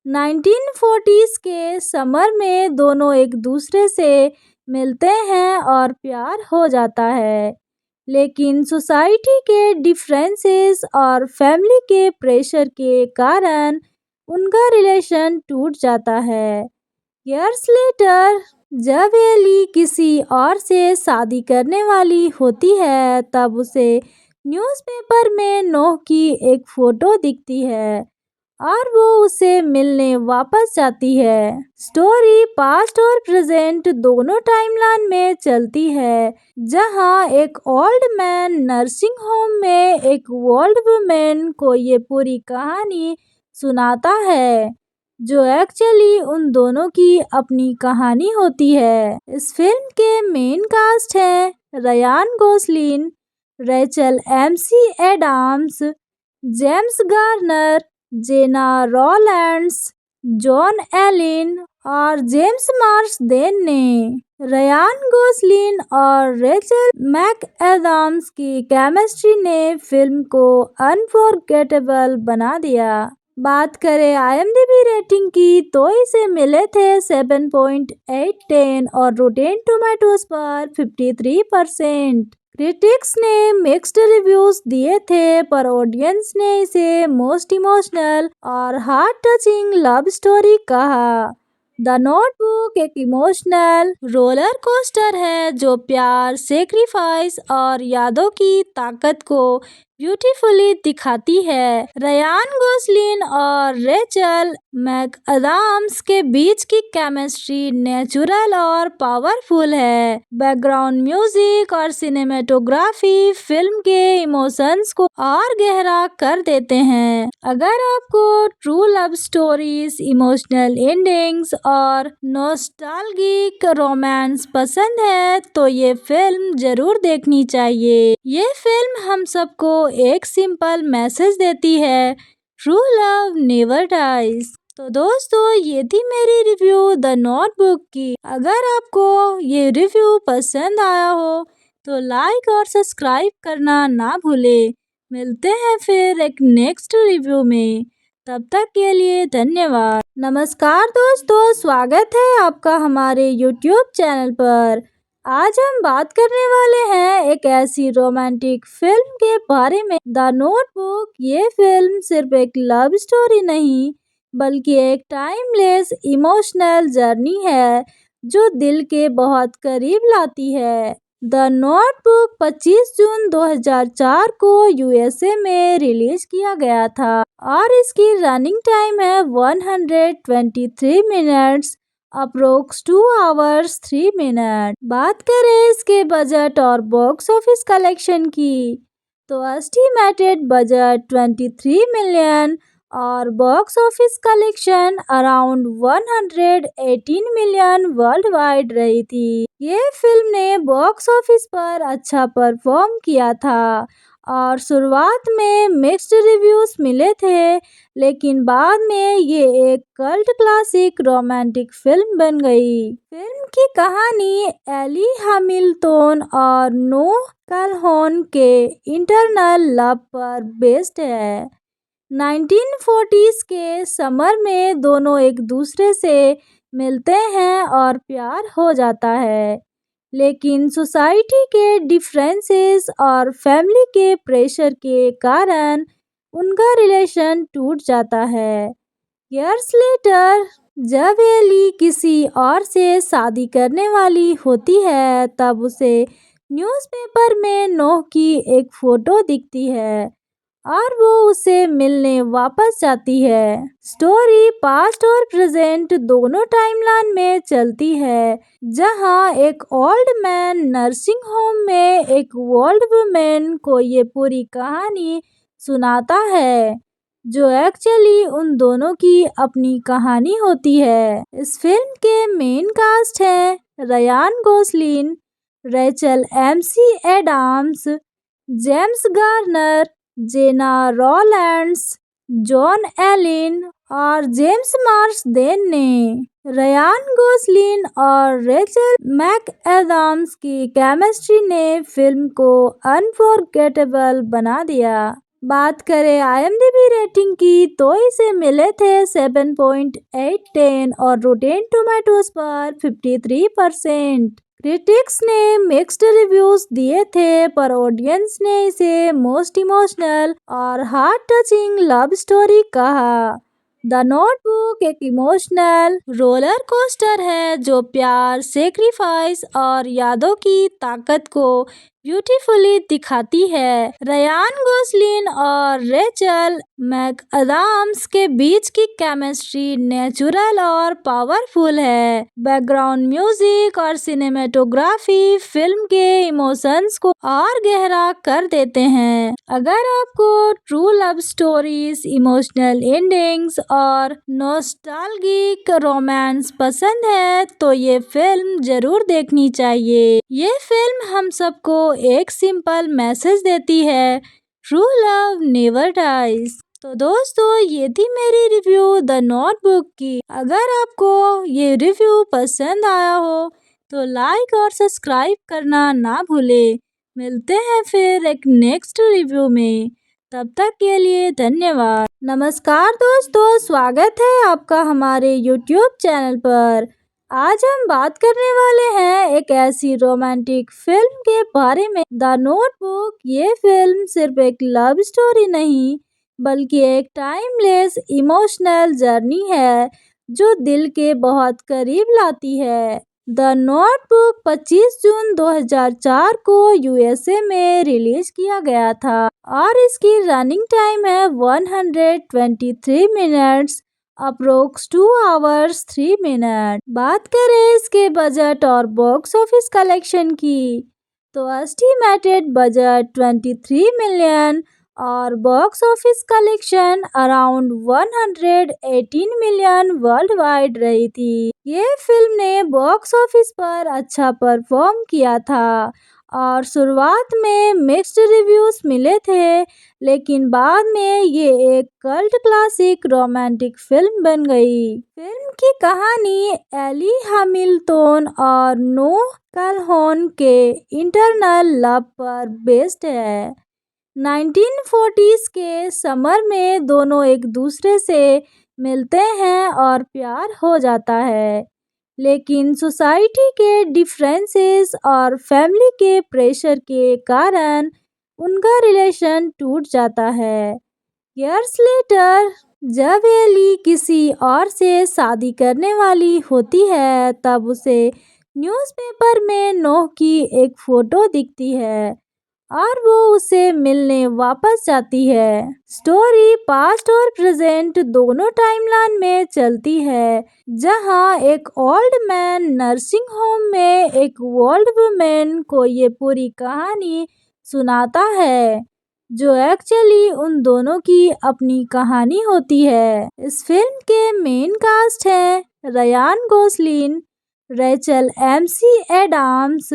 A: 1940s के समर में दोनों एक दूसरे से मिलते हैं और प्यार हो जाता है, लेकिन सोसाइटी के डिफरेंसेस और फैमिली के प्रेशर के कारण उनका रिलेशन टूट जाता है। इयर्स लेटर जब एली किसी और से शादी करने वाली होती है तब उसे न्यूज़पेपर में नोह की एक फोटो दिखती है और वो उसे मिलने वापस जाती है। स्टोरी पास्ट और प्रेजेंट दोनों टाइमलाइन में चलती है, जहां एक ओल्ड मैन नर्सिंग होम में एक ओल्ड वुमेन को ये पूरी कहानी सुनाता है, जो एक्चुअली उन दोनों की अपनी कहानी होती है। इस फिल्म के मेन कास्ट हैं Ryan Gosling, Rachel McAdams, James Garner, Gena Rowlands, Joan Allen और जेम्स मार्सदेन ने। रयान गोसलिन और रेचल मैकएडम्स की केमिस्ट्री ने फिल्म को अनफॉरगेटेबल बना दिया। बात करें IMDb रेटिंग की तो इसे मिले थे 7.8 और रोटेन टोमेटोज पर 53%। क्रिटिक्स ने मिक्स्ड रिव्यूज दिए थे, पर ऑडियंस ने इसे मोस्ट इमोशनल और हार्ट टचिंग लव स्टोरी कहा। द नोटबुक एक इमोशनल रोलर कोस्टर है जो प्यार, सेक्रीफाइस और यादों की ताकत को ब्यूटीफुली दिखाती है। रयान गोसलिन और रेचल मैकअदाम्स के बीच की केमिस्ट्री नेचुरल और पावरफुल है। बैकग्राउंड म्यूजिक और सिनेमेटोग्राफी फिल्म के इमोशंस को और गहरा कर देते हैं। अगर आपको true love stories, emotional endings और नॉस्टैल्जिक रोमांस पसंद है तो ये फिल्म जरूर देखनी चाहिए। ये फिल्म हम सबको एक सिंपल मैसेज देती है, ट्रू लव नेवर डाइज। तो दोस्तों, ये थी मेरी रिव्यू द नोटबुक की। अगर आपको ये रिव्यू पसंद आया हो तो लाइक और सब्सक्राइब करना ना भूले। मिलते हैं फिर एक नेक्स्ट रिव्यू में, तब तक के लिए धन्यवाद। नमस्कार दोस्तों, स्वागत है आपका हमारे YouTube चैनल पर। आज हम बात करने वाले हैं एक ऐसी रोमांटिक फिल्म के बारे में, द नोटबुक। ये फिल्म सिर्फ एक लव स्टोरी नहीं, बल्कि एक टाइमलेस इमोशनल जर्नी है जो दिल के बहुत करीब लाती है। द नोटबुक 25 जून 2004 को USA में रिलीज किया गया था और इसकी रनिंग टाइम है 123 मिनट्स, अप्रोक्स 2 आवर्स 3 मिनट। बात करें इसके बजट और बॉक्स ऑफिस कलेक्शन की, तो एस्टिमेटेड बजट 23 मिलियन और box office collection around 118 million world wide रही थी। ये फिल्म ने बॉक्स ऑफिस पर अच्छा परफॉर्म किया था और शुरुआत में मिक्स्ड रिव्यूज मिले थे, लेकिन बाद में ये एक कल्ट क्लासिक रोमांटिक फिल्म बन गई। फिल्म की कहानी एली हैमिल्टन और नोह कैलहोन के इंटरनल लव पर बेस्ड है। 1940s के समर में दोनों एक दूसरे से मिलते हैं और प्यार हो जाता है, लेकिन सोसाइटी के डिफरेंसेस और फैमिली के प्रेशर के कारण उनका रिलेशन टूट जाता है। ईयर्स लेटर, जब एली किसी और से शादी करने वाली होती है, तब उसे न्यूज़पेपर में नोह की एक फोटो दिखती है और वो उसे मिलने वापस जाती है। स्टोरी पास्ट और प्रेजेंट दोनों टाइमलाइन में चलती है, जहां एक ओल्ड मैन नर्सिंग होम में एक ओल्ड वुमेन को ये पूरी कहानी सुनाता है, जो एक्चुअली उन दोनों की अपनी कहानी होती है। इस फिल्म के मेन कास्ट हैं Ryan Gosling, Rachel McAdams, James Garner, Gena Rowlands, Joan Allen और जेम्स मार्सदेन ने। रयान गोसलिन और रेचल मैकएडम्स की केमिस्ट्री ने फिल्म को अनफॉरगेटेबल बना दिया। बात करें IMDb रेटिंग की, तो इसे मिले थे 7.8 और रोटेन टोमेटोज पर 53%। क्रिटिक्स ने मिक्स्ड रिव्यूज दिए थे, पर ऑडियंस ने इसे मोस्ट इमोशनल और हार्ट टचिंग लव स्टोरी कहा। द नोटबुक एक इमोशनल रोलर कोस्टर है जो प्यार, सेक्रीफाइस और यादों की ताकत को ब्यूटीफुली दिखाती है। रयान गोसलिन और रेचल मैकअदाम्स के बीच की केमिस्ट्री नेचुरल और पावरफुल है। बैकग्राउंड म्यूजिक और सिनेमेटोग्राफी फिल्म के इमोशंस को और गहरा कर देते हैं। अगर आपको true love stories, emotional endings और नॉस्टैल्जिक रोमांस पसंद है तो ये फिल्म जरूर देखनी चाहिए। ये फिल्म हम सबको एक सिंपल मैसेज देती है, ट्रू लव नेवर डाइज। तो दोस्तों, ये थी मेरी रिव्यू द नोटबुक की। अगर आपको ये रिव्यू पसंद आया हो तो लाइक और सब्सक्राइब करना ना भूले। मिलते हैं फिर एक नेक्स्ट रिव्यू में, तब तक के लिए धन्यवाद। नमस्कार दोस्तों, स्वागत है आपका हमारे YouTube चैनल पर। आज हम बात करने वाले हैं एक ऐसी रोमांटिक फिल्म के बारे में, द नोटबुक। ये फिल्म सिर्फ एक लव स्टोरी नहीं, बल्कि एक टाइमलेस इमोशनल जर्नी है जो दिल के बहुत करीब लाती है। द नोटबुक 25 जून 2004 को यूएसए में रिलीज किया गया था और इसकी रनिंग टाइम है 123 मिनट्स, अप्रोक्स 2 आवर्स 3 मिनट। बात करें इसके बजट और बॉक्स ऑफिस कलेक्शन की, तो एस्टिमेटेड बजट 23 मिलियन और box office collection around 118 million world wide रही थी। ये फिल्म ने बॉक्स ऑफिस पर अच्छा परफॉर्म किया था और शुरुआत में मिक्स्ड रिव्यूज मिले थे, लेकिन बाद में ये एक कल्ट क्लासिक रोमांटिक फिल्म बन गई। फिल्म की कहानी एली हैमिल्टन और नोह कैलहोन के इंटरनल लव पर बेस्ड है। 1940s के समर में दोनों एक दूसरे से मिलते हैं और प्यार हो जाता है, लेकिन सोसाइटी के डिफरेंसेस और फैमिली के प्रेशर के कारण उनका रिलेशन टूट जाता है। इयर्स लेटर, जब एली किसी और से शादी करने वाली होती है, तब उसे न्यूज़पेपर में नोह की एक फोटो दिखती है और वो उसे मिलने वापस जाती है। स्टोरी पास्ट और प्रेजेंट दोनों टाइमलाइन में चलती है, जहां एक ओल्ड मैन नर्सिंग होम में एक ओल्ड वुमेन को ये पूरी कहानी सुनाता है, जो एक्चुअली उन दोनों की अपनी कहानी होती है। इस फिल्म के मेन कास्ट हैं Ryan Gosling, Rachel McAdams,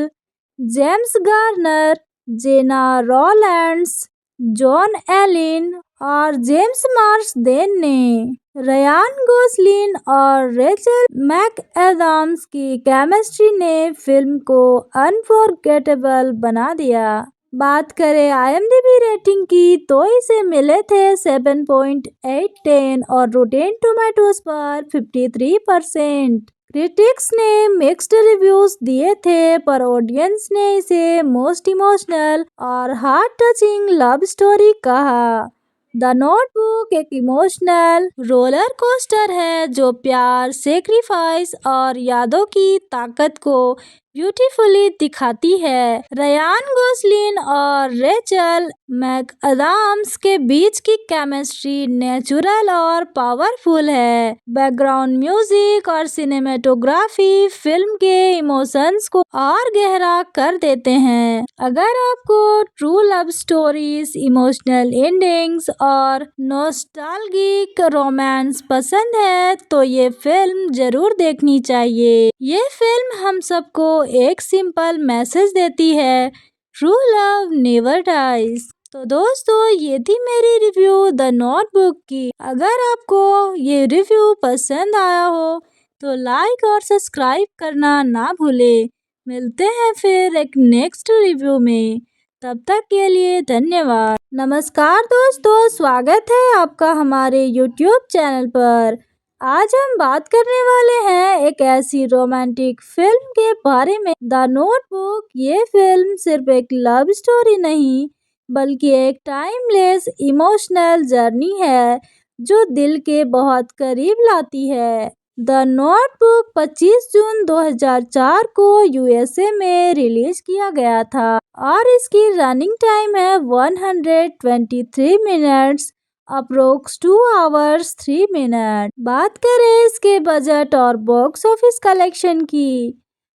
A: James Garner, Gena Rowlands, Joan Allen और जेम्स मार्सदेन ने। रयान गोसलिन और रेचल मैकएडम्स की केमिस्ट्री ने फिल्म को अनफॉरगेटेबल बना दिया। बात करें आईएमडीबी रेटिंग की, तो इसे मिले थे 7.8 और रोटेन टोमेटोज पर 53%। क्रिटिक्स ने मिक्स्ड रिव्यूज दिए थे, पर ऑडियंस ने इसे मोस्ट इमोशनल और हार्ट टचिंग लव स्टोरी कहा। द नोटबुक एक इमोशनल रोलर कोस्टर है जो प्यार, सेक्रीफाइस और यादों की ताकत को ब्यूटीफुली दिखाती है। रयान गोसलिन और रेचल मैकअडम्स के बीच की केमिस्ट्री नेचुरल और पावरफुल है। बैकग्राउंड म्यूजिक और सिनेमेटोग्राफी फिल्म के इमोशंस को और गहरा कर देते हैं। अगर आपको true love stories, emotional endings और नॉस्टैल्जिक रोमांस पसंद है, तो ये फिल्म जरूर देखनी चाहिए। ये फिल्म हम सबको एक सिंपल मैसेज देती है, ट्रू लव नेवर डाइज। तो दोस्तों, ये थी मेरी रिव्यू द नोटबुक की। अगर आपको ये रिव्यू पसंद आया हो तो लाइक और सब्सक्राइब करना ना भूले। मिलते हैं फिर एक नेक्स्ट रिव्यू में, तब तक के लिए धन्यवाद। नमस्कार दोस्तों, स्वागत है आपका हमारे YouTube चैनल पर। आज हम बात करने वाले हैं एक ऐसी रोमांटिक फिल्म के बारे में, द नोटबुक। ये फिल्म सिर्फ एक लव स्टोरी नहीं, बल्कि एक टाइमलेस इमोशनल जर्नी है जो दिल के बहुत करीब लाती है। द नोटबुक 25 जून 2004 को यूएसए में रिलीज किया गया था और इसकी रनिंग टाइम है 123 मिनट्स, अप्रोक्स 2 आवर्स 3 मिनट। बात करें इसके बजट और बॉक्स ऑफिस कलेक्शन की,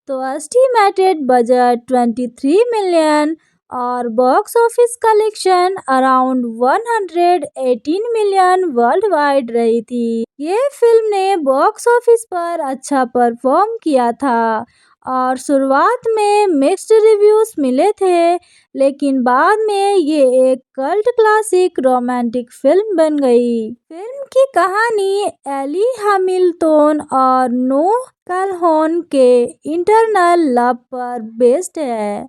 A: तो एस्टिमेटेड बजट 23 मिलियन और box office collection around 118 million world wide रही थी। ये फिल्म ने बॉक्स ऑफिस पर अच्छा परफॉर्म किया था और शुरुआत में मिक्स्ड रिव्यूज मिले थे, लेकिन बाद में ये एक कल्ट क्लासिक रोमांटिक फिल्म बन गई। फिल्म की कहानी एली हैमिल्टन और नोह कैलहोन के इंटरनल लव पर बेस्ड है।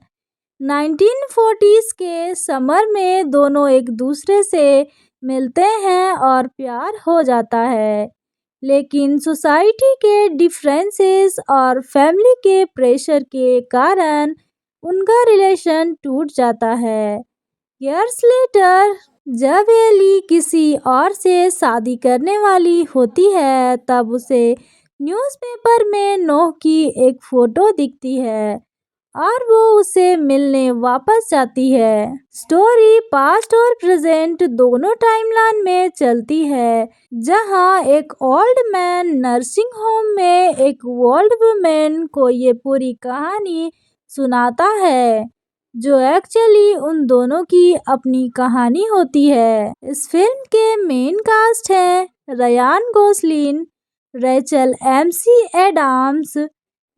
A: 1940s के समर में दोनों एक दूसरे से मिलते हैं और प्यार हो जाता है, लेकिन सोसाइटी के डिफरेंसेस और फैमिली के प्रेशर के कारण उनका रिलेशन टूट जाता है। इयर्स लेटर, जब एली किसी और से शादी करने वाली होती है, तब उसे न्यूज़पेपर में नोह की एक फोटो दिखती है और वो उसे मिलने वापस जाती है। स्टोरी पास्ट और प्रेजेंट दोनों टाइमलाइन में चलती है, जहां एक ओल्ड मैन नर्सिंग होम में एक ओल्ड वुमेन को ये पूरी कहानी सुनाता है, जो एक्चुअली उन दोनों की अपनी कहानी होती है। इस फिल्म के मेन कास्ट हैं Ryan Gosling, Rachel McAdams,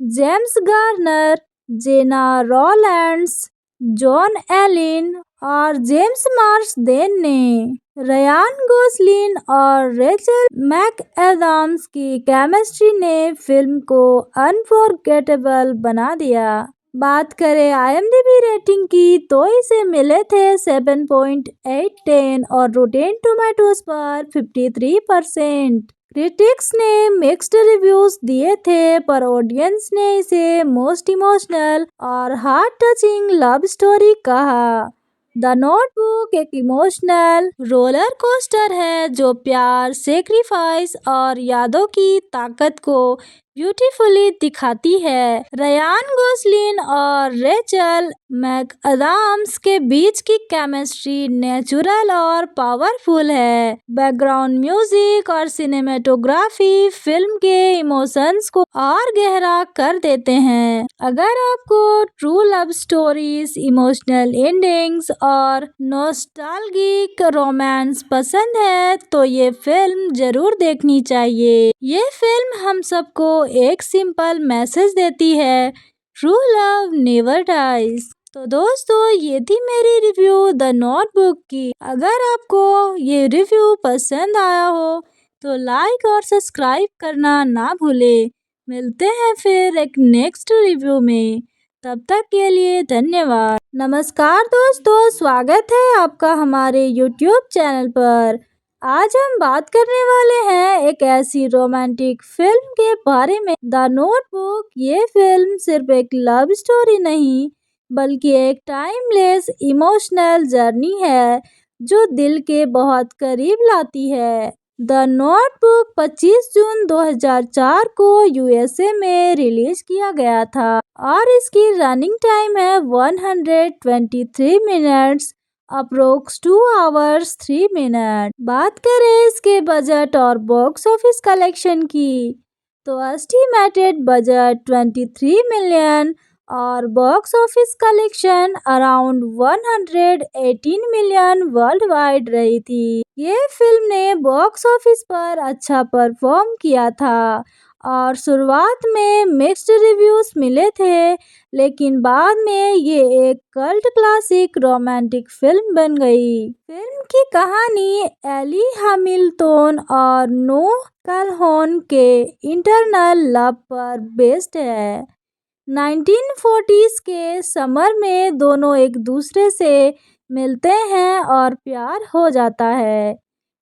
A: James Garner, Gena Rowlands, Joan Allen और जेम्स मार्सदेन ने। रयान गोसलिन और रेचल मैकएडम्स की केमिस्ट्री ने फिल्म को अनफॉरगेटेबल बना दिया। बात करें IMDb रेटिंग की तो इसे मिले थे 7.8 और रोटेन टोमेटोज पर 53%। क्रिटिक्स ने मिक्स्ड रिव्यूज दिए थे, पर ऑडियंस ने इसे मोस्ट इमोशनल और हार्ट टचिंग लव स्टोरी कहा। द नोटबुक एक इमोशनल रोलर कोस्टर है जो प्यार, सेक्रीफाइस और यादों की ताकत को ब्यूटीफुली दिखाती है। रयान गोसलिन और रेचल मैकअडम्स के बीच की केमिस्ट्री नेचुरल और पावरफुल है। बैकग्राउंड म्यूजिक और सिनेमेटोग्राफी फिल्म के इमोशंस को और गहरा कर देते हैं। अगर आपको true love stories, emotional endings और नॉस्टैल्जिक रोमांस पसंद है तो ये फिल्म जरूर देखनी चाहिए। ये फिल्म हम सबको एक सिंपल मैसेज देती है, ट्रू लव नेवर डाइज। तो दोस्तों, ये थी मेरी रिव्यू द नोटबुक की। अगर आपको ये रिव्यू पसंद आया हो तो लाइक और सब्सक्राइब करना ना भूले। मिलते हैं फिर एक नेक्स्ट रिव्यू में, तब तक के लिए धन्यवाद। नमस्कार दोस्तों, स्वागत है आपका हमारे YouTube चैनल पर। आज हम बात करने वाले हैं एक ऐसी रोमांटिक फिल्म के बारे में, द नोटबुक। ये फिल्म सिर्फ एक लव स्टोरी नहीं, बल्कि एक टाइमलेस इमोशनल जर्नी है जो दिल के बहुत करीब लाती है। द नोटबुक 25 जून 2004 को USA में रिलीज किया गया था और इसकी रनिंग टाइम है 123 मिनट्स, अप्रोक्स 2 आवर्स 3 मिनट। बात करें इसके बजट और बॉक्स ऑफिस कलेक्शन की तो एस्टिमेटेड बजट 23 मिलियन और box office collection around 118 million world wide रही थी। ये फिल्म ने बॉक्स ऑफिस पर अच्छा परफॉर्म किया था और शुरुआत में मिक्स्ड रिव्यूज मिले थे, लेकिन बाद में ये एक कल्ट क्लासिक रोमांटिक फिल्म बन गई। फिल्म की कहानी एली हैमिल्टन और नोह कैलहोन के इंटरनल लव पर बेस्ड है। 1940s के समर में दोनों एक दूसरे से मिलते हैं और प्यार हो जाता है,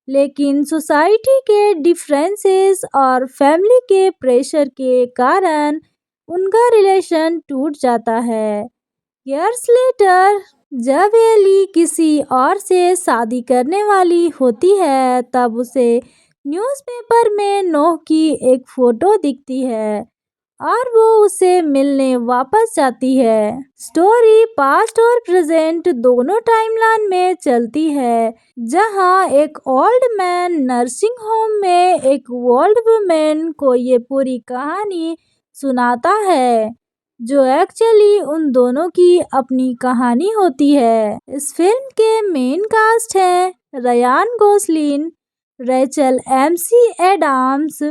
A: लेकिन सोसाइटी के डिफरेंसेस और फैमिली के प्रेशर के कारण उनका रिलेशन टूट जाता है। इयर्स लेटर, जब एली किसी और से शादी करने वाली होती है, तब उसे न्यूज़पेपर में नोह की एक फोटो दिखती है और वो उसे मिलने वापस जाती है। स्टोरी पास्ट और प्रेजेंट दोनों टाइमलाइन में चलती है, जहां एक ओल्ड मैन नर्सिंग होम में एक ओल्ड वुमेन को ये पूरी कहानी सुनाता है, जो एक्चुअली उन दोनों की अपनी कहानी होती है। इस फिल्म के मेन कास्ट हैं Ryan Gosling, Rachel McAdams,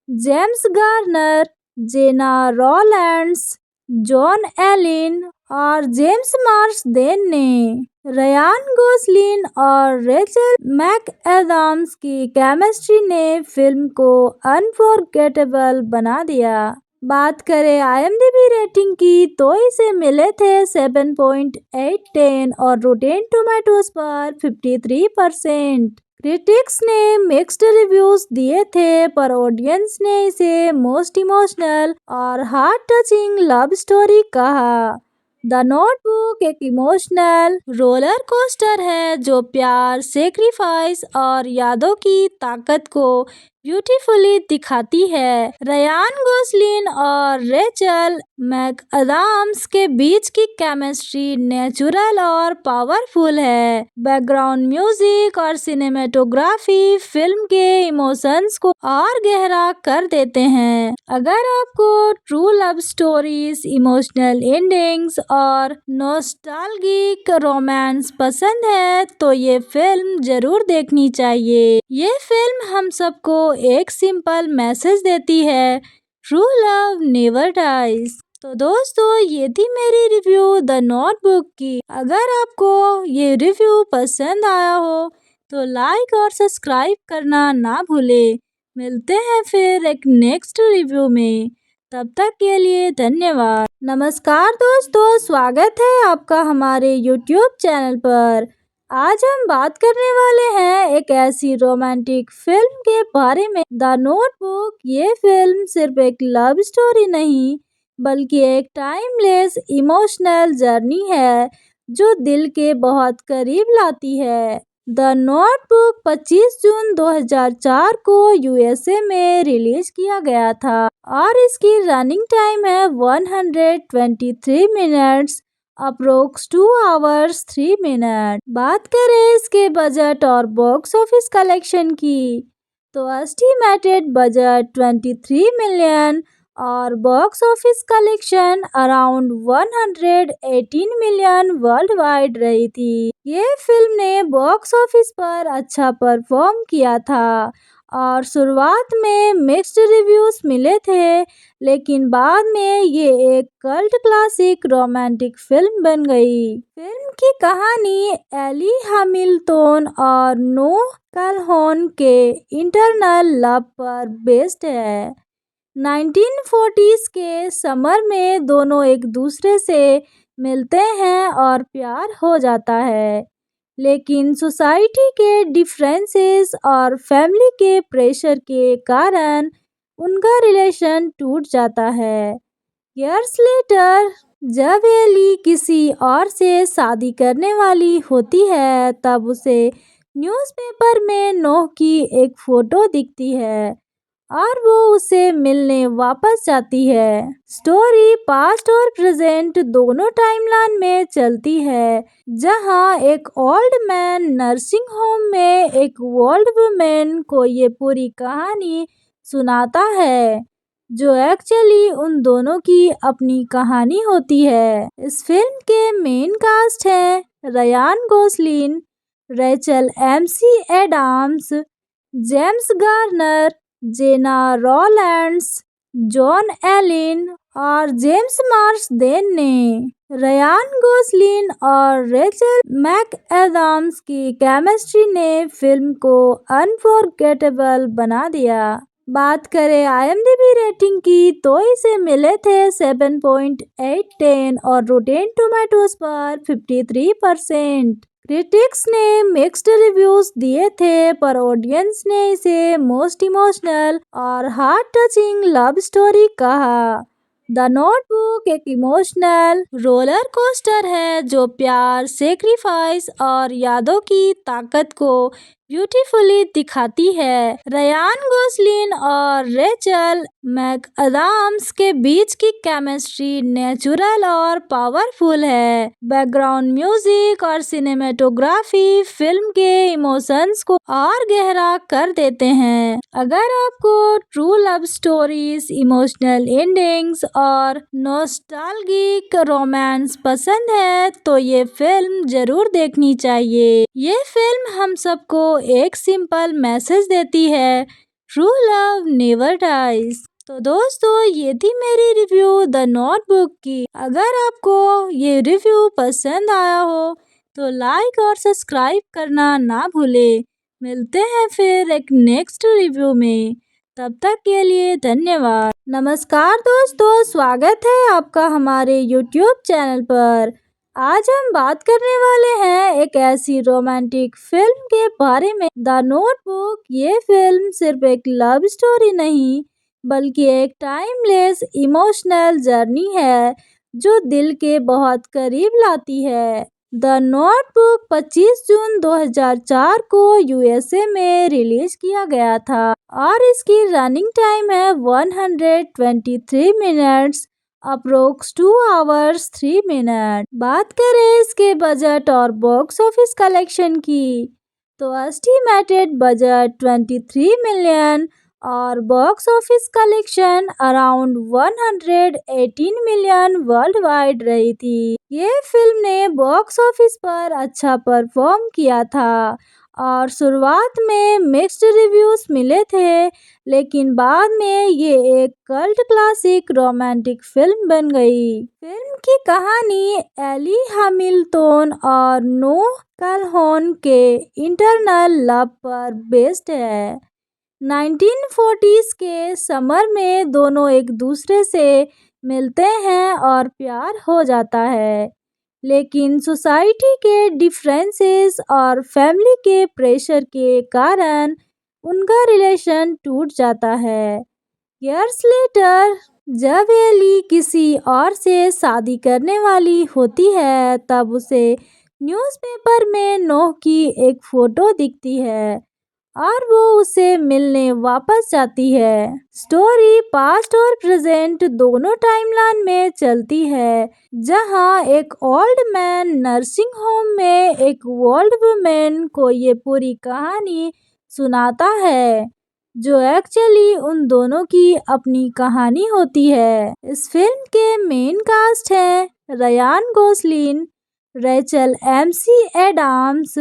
A: James Garner, Gena Rowlands, Joan Allen और जेम्स मार्सदेन ने। रयान गोसलिन और रेचल मैकएडम्स की केमिस्ट्री ने फिल्म को अनफॉरगेटेबल बना दिया। बात करें IMDb रेटिंग की तो इसे मिले थे 7.8 और रोटेन टोमेटोज पर 53%। क्रिटिक्स ने मिक्स्ड रिव्यूज दिए थे, पर ऑडियंस ने इसे मोस्ट इमोशनल और हार्ट टचिंग लव स्टोरी कहा। द नोटबुक एक इमोशनल रोलर कोस्टर है जो प्यार, सेक्रीफाइस और यादों की ताकत को ब्यूटीफुली दिखाती है। रयान गोसलिन और रेचल मैकअदाम्स के बीच की केमिस्ट्री नेचुरल और पावरफुल है। बैकग्राउंड म्यूजिक और सिनेमेटोग्राफी फिल्म के इमोशंस को और गहरा कर देते हैं। अगर आपको true love stories, emotional endings और नॉस्टैल्जिक रोमांस पसंद है तो ये फिल्म जरूर देखनी चाहिए। ये फिल्म हम सबको एक सिंपल मैसेज देती है, ट्रू लव नेवर डाइज। तो दोस्तों, ये थी मेरी रिव्यू द नोटबुक की। अगर आपको ये रिव्यू पसंद आया हो तो लाइक और सब्सक्राइब करना ना भूले। मिलते हैं फिर एक नेक्स्ट रिव्यू में, तब तक के लिए धन्यवाद। नमस्कार दोस्तों, स्वागत है आपका हमारे YouTube चैनल पर। आज हम बात करने वाले हैं एक ऐसी रोमांटिक फिल्म के बारे में, द नोटबुक। ये फिल्म सिर्फ एक लव स्टोरी नहीं, बल्कि एक टाइमलेस इमोशनल जर्नी है जो दिल के बहुत करीब लाती है। द नोटबुक 25 जून 2004 को USA में रिलीज किया गया था और इसकी रनिंग टाइम है 123 मिनट्स, अप्रोक्स 2 आवर्स 3 मिनट। बात करें इसके बजट और बॉक्स ऑफिस कलेक्शन की, तो एस्टिमेटेड बजट 23 मिलियन और box office collection around 118 million world wide रही थी। ये फिल्म ने बॉक्स ऑफिस पर अच्छा परफॉर्म किया था और शुरुआत में मिक्स्ड रिव्यूज मिले थे, लेकिन बाद में ये एक कल्ट क्लासिक रोमांटिक फिल्म बन गई। फिल्म की कहानी एली हैमिल्टन और नोह कैलहोन के इंटरनल लव पर बेस्ड है। 1940s के समर में दोनों एक दूसरे से मिलते हैं और प्यार हो जाता है, लेकिन सोसाइटी के डिफरेंसेस और फैमिली के प्रेशर के कारण उनका रिलेशन टूट जाता है। ईयर्स लेटर, जब एली किसी और से शादी करने वाली होती है, तब उसे न्यूज़पेपर में नोह की एक फोटो दिखती है और वो उसे मिलने वापस जाती है। स्टोरी पास्ट और प्रेजेंट दोनों टाइमलाइन में चलती है, जहां एक ओल्ड मैन नर्सिंग होम में एक ओल्ड वुमेन को ये पूरी कहानी सुनाता है, जो एक्चुअली उन दोनों की अपनी कहानी होती है। इस फिल्म के मेन कास्ट हैं Ryan Gosling, Rachel McAdams, James Garner, Gena Rowlands, Joan Allen और जेम्स मार्सदेन ने। रयान गोसलिन और रेचल मैकएडम्स की केमिस्ट्री ने फिल्म को अनफॉरगेटेबल बना दिया। बात करें IMDb रेटिंग की, तो इसे मिले थे 7.8 और रोटेन टोमेटोज पर 53%। क्रिटिक्स ने मिक्स्ड रिव्यूज दिए थे, पर ऑडियंस ने इसे मोस्ट इमोशनल और हार्ट टचिंग लव स्टोरी कहा। द नोटबुक एक इमोशनल रोलर कोस्टर है जो प्यार, सेक्रीफाइस और यादों की ताकत को ब्यूटीफुली दिखाती है। रयान गोसलिन और रेचल मैकअदाम्स के बीच की केमिस्ट्री नेचुरल और पावरफुल है। बैकग्राउंड म्यूजिक और सिनेमेटोग्राफी फिल्म के इमोशंस को और गहरा कर देते हैं। अगर आपको true love stories, emotional endings और नॉस्टैल्जिक रोमांस पसंद है तो ये फिल्म जरूर देखनी चाहिए। ये फिल्म हम सबको एक सिंपल मैसेज देती है, ट्रू लव नेवर डाइज। तो दोस्तों, ये थी मेरी रिव्यू द नोटबुक की। अगर आपको ये रिव्यू पसंद आया हो तो लाइक और सब्सक्राइब करना ना भूले। मिलते हैं फिर एक नेक्स्ट रिव्यू में, तब तक के लिए धन्यवाद। नमस्कार दोस्तों, स्वागत है आपका हमारे YouTube चैनल पर। आज हम बात करने वाले हैं एक ऐसी रोमांटिक फिल्म के बारे में, द नोटबुक। ये फिल्म सिर्फ एक लव स्टोरी नहीं, बल्कि एक टाइमलेस इमोशनल जर्नी है जो दिल के बहुत करीब लाती है। द नोटबुक 25 जून 2004 को यूएसए में रिलीज किया गया था और इसकी रनिंग टाइम है 123 मिनट्स, अप्रोक्स 2 आवर्स 3 मिनट। बात करें इसके बजट और बॉक्स ऑफिस कलेक्शन की, तो एस्टिमेटेड बजट 23 मिलियन और box office collection around 118 million world wide रही थी। ये फिल्म ने बॉक्स ऑफिस पर अच्छा परफॉर्म किया था और शुरुआत में मिक्स्ड रिव्यूज मिले थे, लेकिन बाद में ये एक कल्ट क्लासिक रोमांटिक फिल्म बन गई। फिल्म की कहानी एली हैमिल्टन और नोह कैलहोन के इंटरनल लव पर बेस्ड है। 1940s के समर में दोनों एक दूसरे से मिलते हैं और प्यार हो जाता है, लेकिन सोसाइटी के डिफरेंसेस और फैमिली के प्रेशर के कारण उनका रिलेशन टूट जाता है। इयर्स लेटर, जब एली किसी और से शादी करने वाली होती है, तब उसे न्यूज़पेपर में नोह की एक फोटो दिखती है और वो उसे मिलने वापस जाती है। स्टोरी पास्ट और प्रेजेंट दोनों टाइमलाइन में चलती है, जहां एक ओल्ड मैन नर्सिंग होम में एक ओल्ड वुमेन को ये पूरी कहानी सुनाता है, जो एक्चुअली उन दोनों की अपनी कहानी होती है। इस फिल्म के मेन कास्ट हैं Ryan Gosling, Rachel McAdams,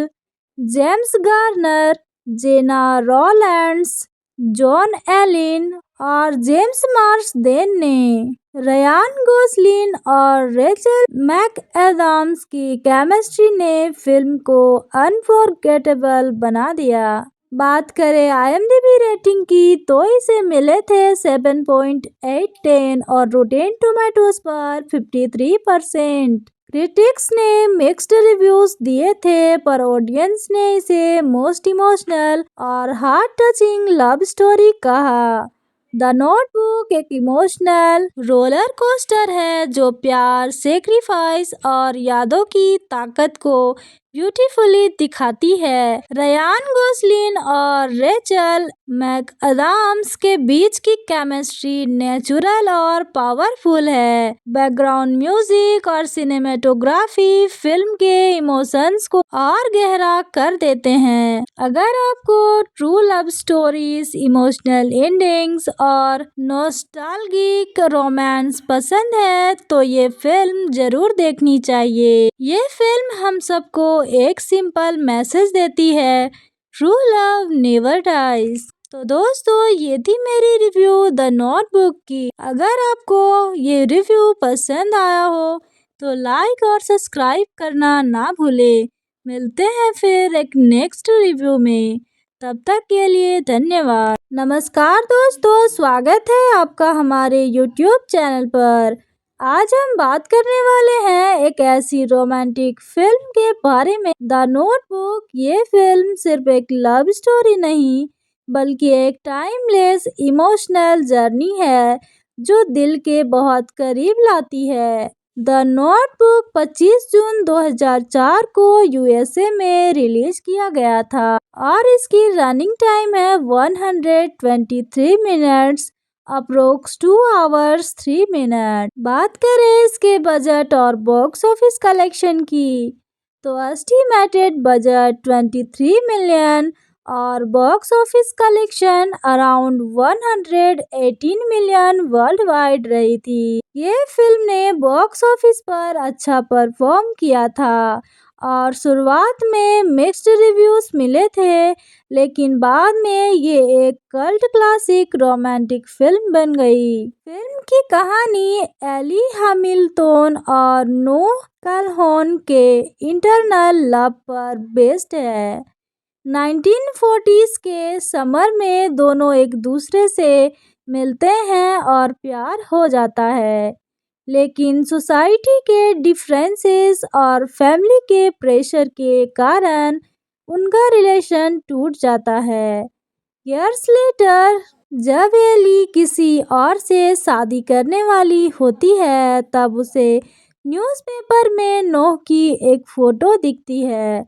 A: James Garner, Gena Rowlands, Joan Allen और जेम्स मार्सदेन ने। रयान गोसलिन और रेचल मैकएडम्स की केमिस्ट्री ने फिल्म को अनफॉरगेटेबल बना दिया। बात करें आईएमडीबी रेटिंग की, तो इसे मिले थे 7.8 और रोटेन टोमेटोज पर 53%। क्रिटिक्स ने मिक्स्ड रिव्यूज दिए थे, पर ऑडियंस ने इसे मोस्ट इमोशनल और हार्ट टचिंग लव स्टोरी कहा। द नोटबुक एक इमोशनल रोलर कोस्टर है जो प्यार, सेक्रीफाइस और यादों की ताकत को ब्यूटीफुली दिखाती है। रयान गोसलिन और रेचल मैकअडम्स के बीच की केमिस्ट्री नेचुरल और पावरफुल है। बैकग्राउंड म्यूजिक और सिनेमेटोग्राफी फिल्म के इमोशंस को और गहरा कर देते हैं। अगर आपको true love stories, emotional endings और नॉस्टैल्जिक रोमांस पसंद है, तो ये फिल्म जरूर देखनी चाहिए। ये फिल्म हम सबको एक सिंपल मैसेज देती है, ट्रू लव नेवर डाइज। तो दोस्तों, ये थी मेरी रिव्यू द नोटबुक की। अगर आपको ये रिव्यू पसंद आया हो तो लाइक और सब्सक्राइब करना ना भूले। मिलते हैं फिर एक नेक्स्ट रिव्यू में, तब तक के लिए धन्यवाद। नमस्कार दोस्तों, स्वागत है आपका हमारे यूट्यूब चैनल पर। आज हम बात करने वाले हैं एक ऐसी रोमांटिक फिल्म के बारे में, द नोटबुक। ये फिल्म सिर्फ एक लव स्टोरी नहीं, बल्कि एक टाइमलेस इमोशनल जर्नी है जो दिल के बहुत करीब लाती है। द नोटबुक 25 जून 2004 को यूएसए में रिलीज किया गया था और इसकी रनिंग टाइम है 123 मिनट्स, अप्रोक्स 2 आवर्स 3 मिनट। बात करें इसके बजट और बॉक्स ऑफिस कलेक्शन की, तो एस्टिमेटेड बजट 23 मिलियन और box office collection around 118 million world wide रही थी। ये फिल्म ने बॉक्स ऑफिस पर अच्छा परफॉर्म किया था और शुरुआत में मिक्स्ड रिव्यूज मिले थे, लेकिन बाद में ये एक कल्ट क्लासिक रोमांटिक फिल्म बन गई। फिल्म की कहानी एली हैमिल्टन और नोह कैलहोन के इंटरनल लव पर बेस्ड है। 1940s के समर में दोनों एक दूसरे से मिलते हैं और प्यार हो जाता है, लेकिन सोसाइटी के डिफरेंसेस और फैमिली के प्रेशर के कारण उनका रिलेशन टूट जाता है। इयर्स लेटर जब एली किसी और से शादी करने वाली होती है तब उसे न्यूज़पेपर में नोह की एक फोटो दिखती है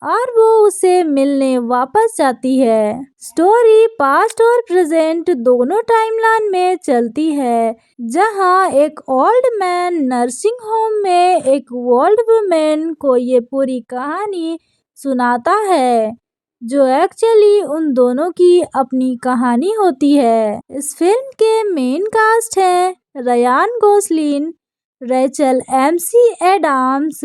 A: और वो उसे मिलने वापस जाती है। स्टोरी पास्ट और प्रेजेंट दोनों टाइमलाइन में चलती है, जहां एक ओल्ड मैन नर्सिंग होम में एक ओल्ड वुमेन को ये पूरी कहानी सुनाता है, जो एक्चुअली उन दोनों की अपनी कहानी होती है। इस फिल्म के मेन कास्ट हैं Ryan Gosling, Rachel McAdams,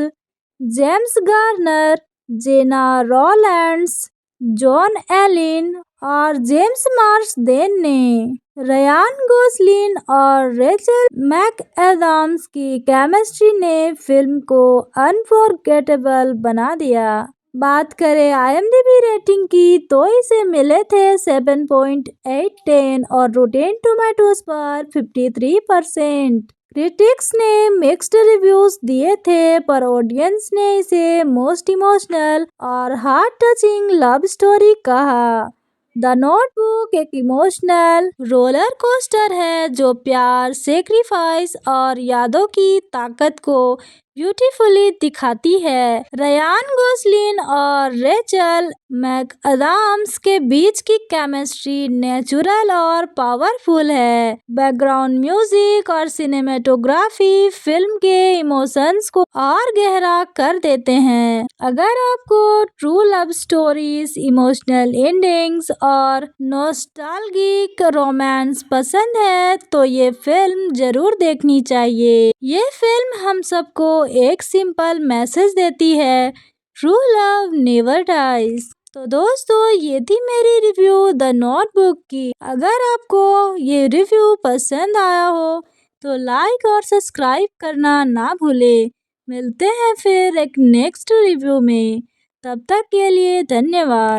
A: James Garner, Gena Rowlands, Joan Allen और जेम्स मार्सदेन ने। रयान गोसलिन और रेचल मैकएडम्स की केमिस्ट्री ने फिल्म को अनफॉरगेटेबल बना दिया। बात करें आईएमडीबी रेटिंग की तो इसे मिले थे 7.8 और रोटेन टोमेटोज पर 53%। क्रिटिक्स ने मिक्स्ड रिव्यूज दिए थे, पर ऑडियंस ने इसे मोस्ट इमोशनल और हार्ट टचिंग लव स्टोरी कहा। द नोटबुक एक इमोशनल रोलर कोस्टर है जो प्यार, सेक्रीफाइस और यादों की ताकत को ब्यूटीफुली दिखाती है। रयान गोसलिन और रेचल मैकअडम्स के बीच की केमिस्ट्री नेचुरल और पावरफुल है। बैकग्राउंड म्यूजिक और सिनेमेटोग्राफी फिल्म के इमोशंस को और गहरा कर देते हैं। अगर आपको true love stories, emotional endings और नॉस्टैल्जिक रोमांस पसंद है तो ये फिल्म जरूर देखनी चाहिए। ये फिल्म हम सबको एक सिंपल मैसेज देती है, ट्रू लव नेवर डाइज। तो दोस्तों, ये थी मेरी रिव्यू द नोटबुक की। अगर आपको ये रिव्यू पसंद आया हो तो लाइक और सब्सक्राइब करना ना भूले। मिलते हैं फिर एक नेक्स्ट रिव्यू में, तब तक के लिए धन्यवाद।